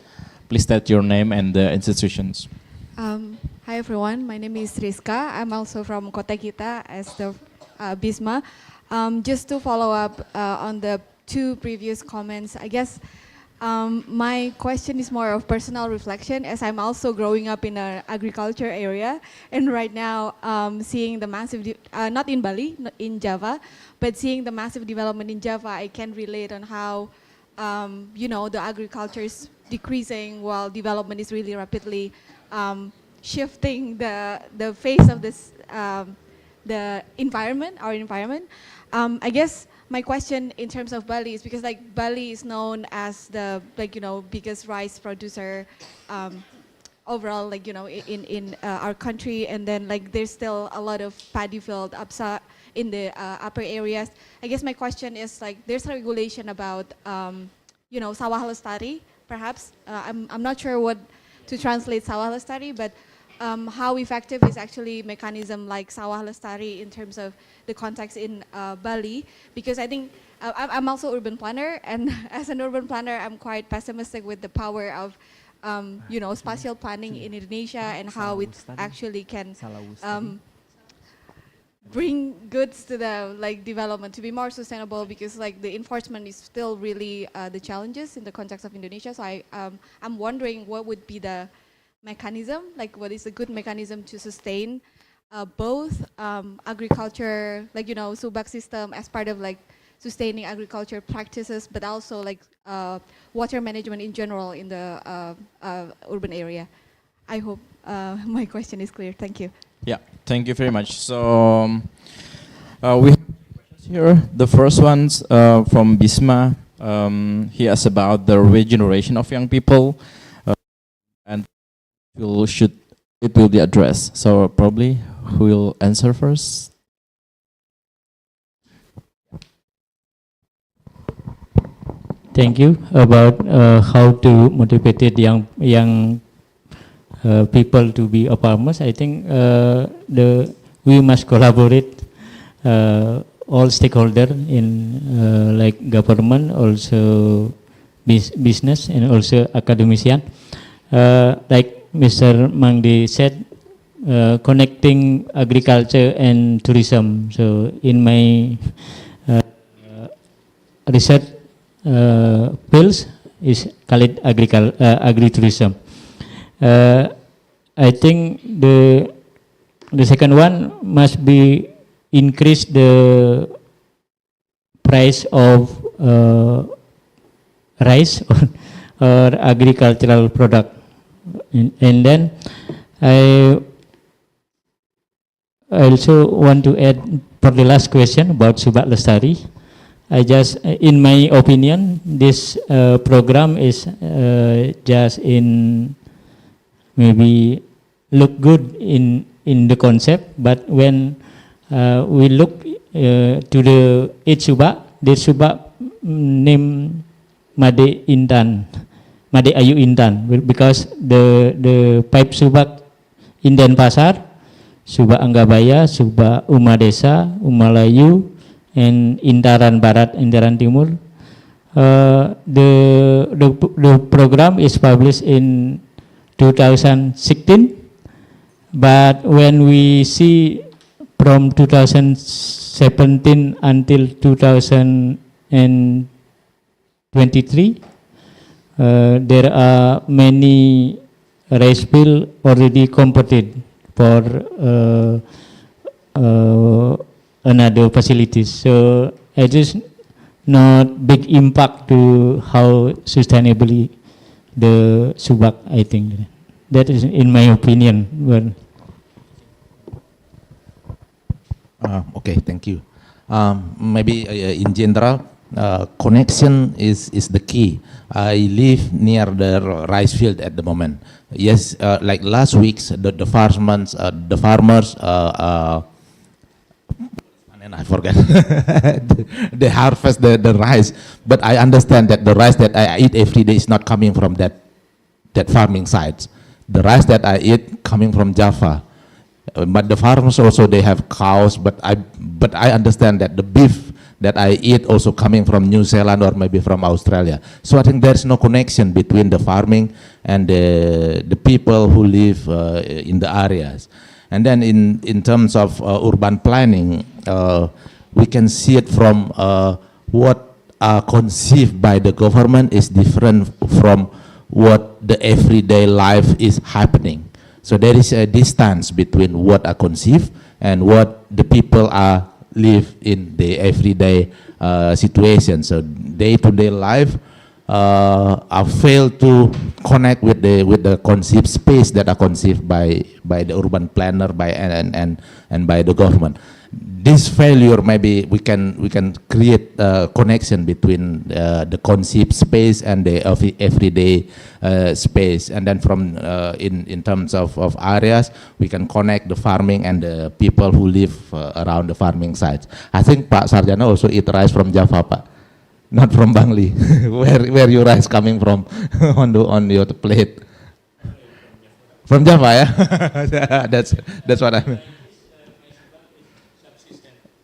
state your name and the institutions. Hi everyone, my name is Rizka. I'm also from Kota Kita as the Bisma. Just to follow up on the two previous comments, I guess my question is more of personal reflection, as I'm also growing up in an agriculture area, and right now seeing the massive, not in Bali, not in Java, but seeing the massive development in Java, I can relate on how the agriculture is decreasing while development is really rapidly shifting the face of this the environment, our environment. I guess my question in terms of Bali is because Bali is known as the biggest rice producer overall in our country, and then there's still a lot of paddy field in the upper areas. I guess my question is there's a regulation about sawah lestari perhaps. I'm not sure what to translate sawah lestari, but how effective is actually mechanism like sawah lestari in terms of the context in Bali? Because I think I'm also urban planner, and as an urban planner, I'm quite pessimistic with the power of spatial planning in Indonesia and how it actually can bring goods to the development to be more sustainable, because the enforcement is still really the challenges in the context of Indonesia. So I'm wondering what would be the mechanism, what is a good mechanism to sustain both agriculture, Subak system as part of sustaining agriculture practices, but also water management in general in the urban area. I hope my question is clear. Thank you. Yeah, thank you very much. So we have questions here. The first one's from Bisma. He asked about the regeneration of young people. And it will be addressed. So probably who will answer first? Thank you. About how to motivate young people to be a farmers, I think we must collaborate all stakeholder in like government, also business, and also academician. Like Mr. Mangdi said, connecting agriculture and tourism. So in my research fields is called agritourism. I think the second one must be increase the price of rice or agricultural product, and then I also want to add for the last question about Subak Lestari. I just, in my opinion, this program is just in maybe look good in the concept, but when we look to the each Subak, the Subak name Made Intan, Made Ayu Intan, because the pipe Subak in Denpasar, Subak Anggabaya, Subak Umadesa, Umalayu, and Intaran Barat, Intaran Timur. The program is published in 2016, but when we see from 2017 until 2023, there are many rice fields already completed for another facilities. So it is not big impact to how sustainably the Subak, I think. That is in my opinion. Well, okay, thank you. Maybe in general, connection is the key. I live near the rice field at the moment. Yes, like last week's the farmers and I forget they harvest the rice, but I understand that the rice that I eat every day is not coming from that farming sites. The rice that I eat coming from Java. But the farmers also, they have cows, but I understand that the beef that I eat also coming from New Zealand or maybe from Australia. So I think there's no connection between the farming and the people who live in the areas. And then in terms of urban planning, we can see it from what are conceived by the government is different from what the everyday life is happening. So there is a distance between what are conceived and what the people are live in the everyday situation. So day-to-day life are failed to connect with the conceived space that are conceived by the urban planner and by the government. This failure, maybe we can create a connection between the conceived space and the everyday space, and then from in terms of areas, we can connect the farming and the people who live around the farming sites. I think Pak Sarjana also eat rice from Java, Pak, not from Bangli. where your rice coming from on your plate? From Java, yeah. that's what I mean.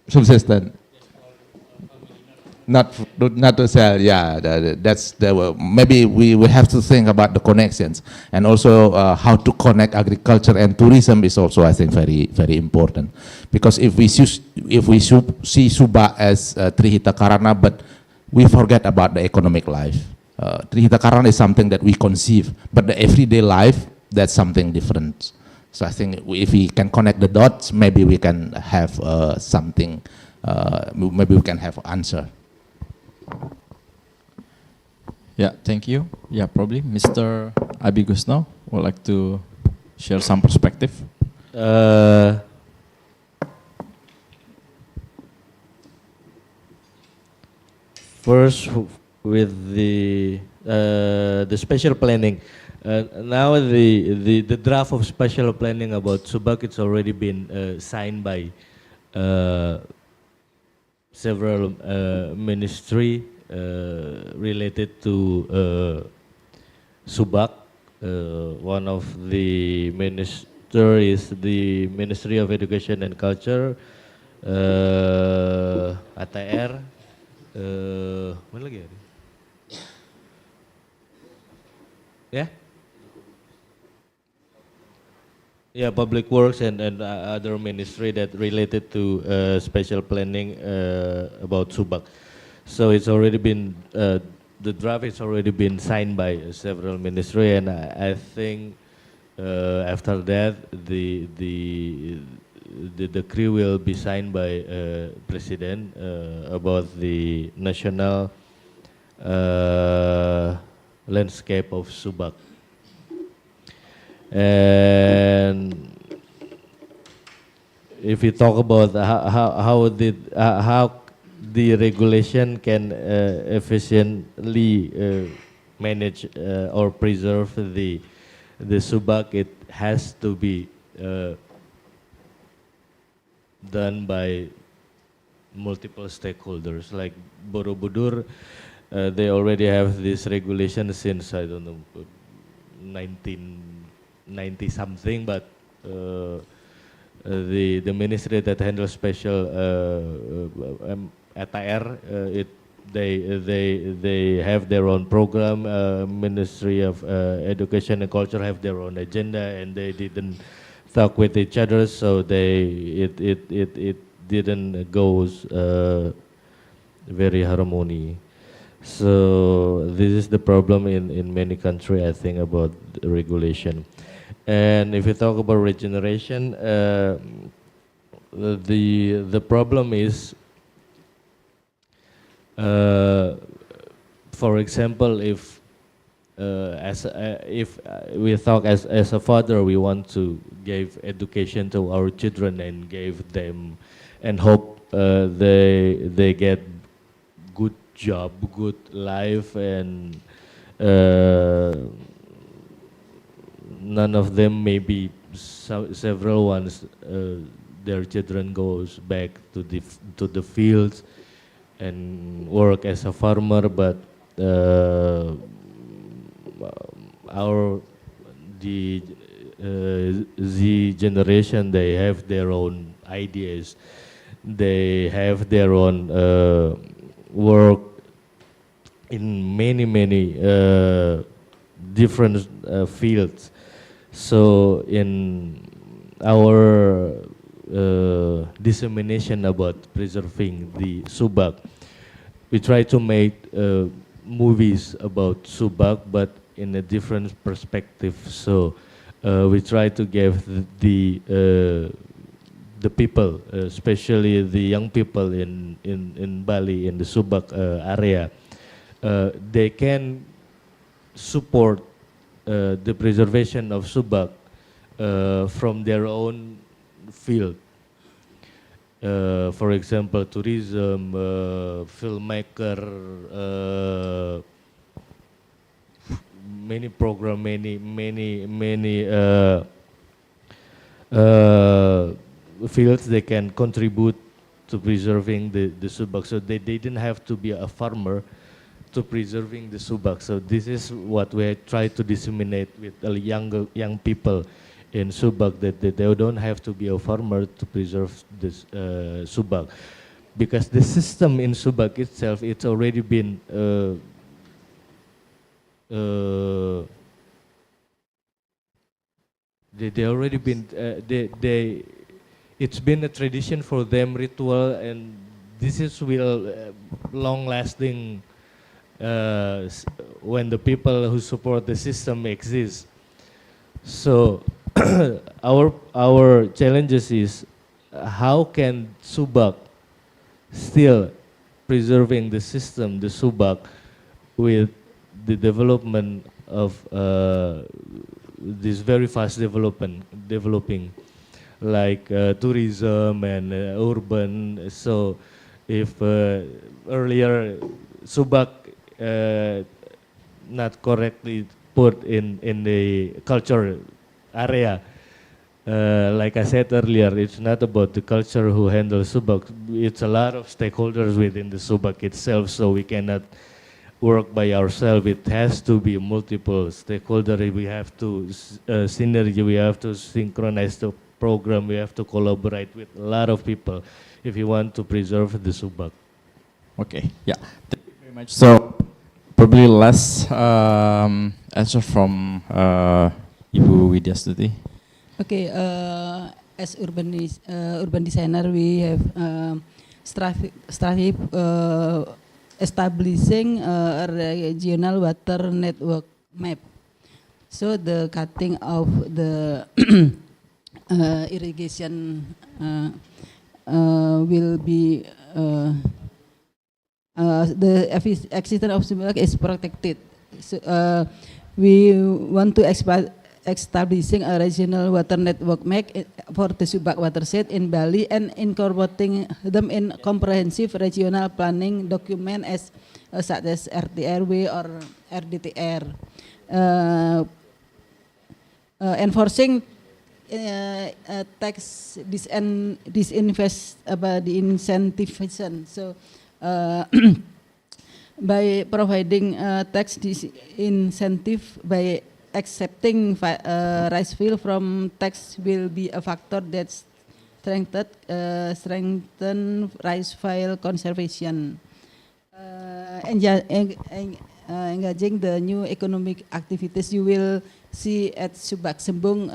Subsistent, not to sell. Yeah, that's maybe we have to think about the connections, and also how to connect agriculture and tourism is also, I think, very very important, because if we see Subak as Trihita Karana, but we forget about the economic life. Trihita Karana is something that we conceive, but the everyday life, that's something different. So I think if we can connect the dots, maybe we can have something, maybe we can have answer. Yeah, thank you. Yeah, probably Mr. Abi Gusno would like to share some perspective. First, with the spatial planning, now the draft of special planning about Subak, it's already been signed by several ministry related to Subak. One of the minister is the Ministry of Education and Culture, ATR, mana lagi ya? Yeah? Yeah, Public Works and other ministry that related to special planning about Subak. So it's already been, the draft has already been signed by several ministry, and I think after that the decree will be signed by President about the national landscape of Subak. And if you talk about how the regulation can efficiently manage or preserve the Subak, it has to be done by multiple stakeholders. Like Borobudur, they already have this regulation since, I don't know, 1990 something, but the ministry that handles special ATR, they have their own program. Ministry of Education and Culture have their own agenda, and they didn't talk with each other, so it didn't go very harmony. So this is the problem in many countries, I think, about the regulation. And if you talk about regeneration, the problem is, for example, if we talk as a father, we want to give education to our children and give them and hope they get good job, good life, and none of them, maybe several ones, their children goes back to the fields and work as a farmer, but the Z generation, they have their own ideas, they have their own work in many different fields. So in our dissemination about preserving the Subak, we try to make movies about Subak, but in a different perspective. So we try to give the people, especially the young people in Bali, in the Subak area, they can support the preservation of Subak from their own field. For example, tourism, filmmaker, many program, many fields they can contribute to preserving the Subak. So they didn't have to be a farmer to preserving the Subak. So this is what we try to disseminate with the young people in Subak, that they don't have to be a farmer to preserve this Subak, because the system in Subak itself, it's already been they already been it's been a tradition for them, ritual, and this is will long lasting when the people who support the system exist. So our challenges is how can Subak still preserving the system, the Subak, with the development of this very fast developing like tourism and urban. So if earlier Subak not correctly put in the culture area. Like I said earlier, it's not about the culture who handles Subak. It's a lot of stakeholders within the Subak itself, so we cannot work by ourselves. It has to be multiple stakeholders. We have to synergy. We have to synchronize the program. We have to collaborate with a lot of people if you want to preserve the Subak. Okay, yeah, thank you very much. So probably last answer from Ibu Widya Stuti. Okay, as urban designer, we have strive establishing a regional water network map. So the cutting of the irrigation will be the existence of Subak is protected. So, we want to establishing a regional water network map for the Subak watershed in Bali and incorporating them in comprehensive regional planning document as such as RTRW or RDTR. Enforcing tax disincentivization. So by providing tax disincentive by accepting rice field from tax will be a factor that strengthen rice field conservation. Engaging the new economic activities, you will see at Subak Sembung,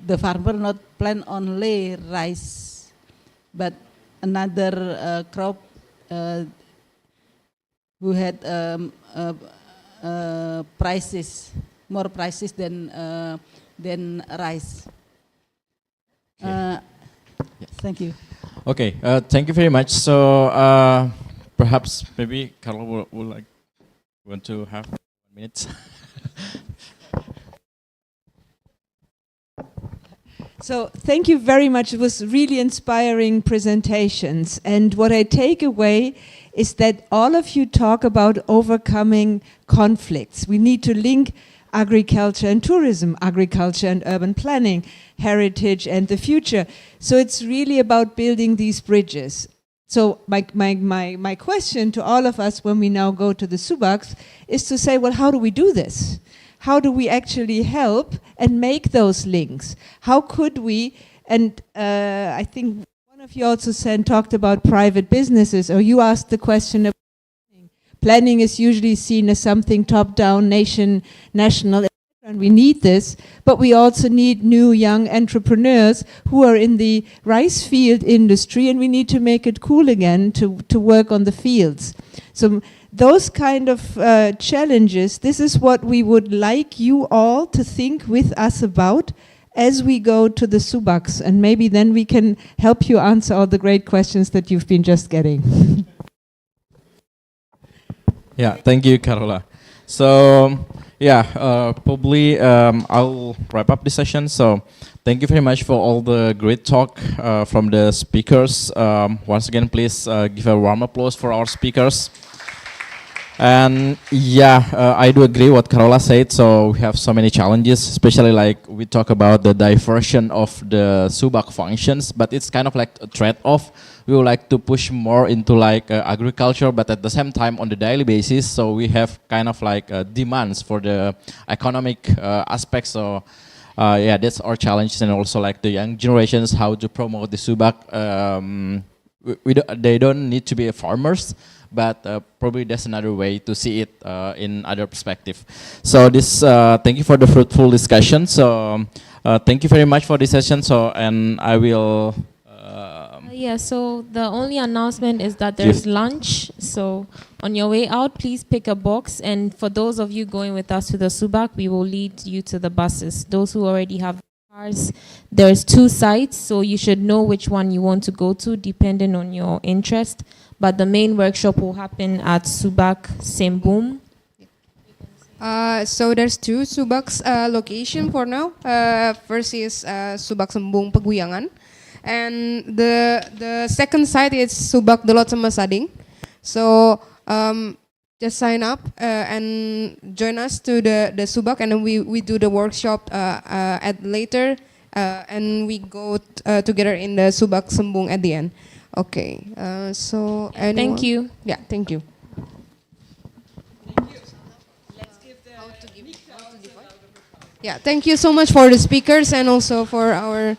the farmer not plant only rice, but another crop who had prices, more prices than rice. Thank you. Okay, thank you very much. So perhaps maybe Carlo would want to have 1 minute. So thank you very much. It was really inspiring presentations. And what I take away is that all of you talk about overcoming conflicts. We need to link agriculture and tourism, agriculture and urban planning, heritage and the future. So it's really about building these bridges. So my question to all of us when we now go to the Subaks is to say, well, how do we do this? How do we actually help and make those links? How could we, and I think one of you also talked about private businesses, or you asked the question of planning. Planning is usually seen as something top-down, national, and we need this, but we also need new young entrepreneurs who are in the rice field industry, and we need to make it cool again to work on the fields. So those kind of challenges, this is what we would like you all to think with us about as we go to the Subaks, and maybe then we can help you answer all the great questions that you've been just getting. Yeah, thank you, Carola. So yeah, probably I'll wrap up the session. So thank you very much for all the great talk from the speakers. Once again, please give a warm applause for our speakers. And yeah, I do agree what Carola said. So we have so many challenges, especially like we talk about the diversion of the Subak functions, but it's kind of like a trade-off. We would like to push more into like agriculture, but at the same time on the daily basis. So we have kind of like demands for the economic aspects. So yeah, that's our challenge, and also like the young generations, how to promote the Subak. They don't need to be farmers, but probably there's another way to see it in other perspective. So this, thank you for the fruitful discussion. So thank you very much for this session. So, and I will. Yeah, so the only announcement is that there's lunch. So on your way out, please pick a box. And for those of you going with us to the Subak, we will lead you to the buses. Those who already have cars, there's 2 sites, so you should know which one you want to go to depending on your interest. But the main workshop will happen at Subak Sembung. So there's 2 Subaks location for now. First is Subak Sembung Peguyangan, and the second site is Subak Delot Semesading. So just sign up and join us to the Subak, and then we do the workshop at later, and we go together in the Subak Sembung at the end. Okay, so anyone? Thank you. Yeah, thank you. Yeah, thank you so much for the speakers and also for our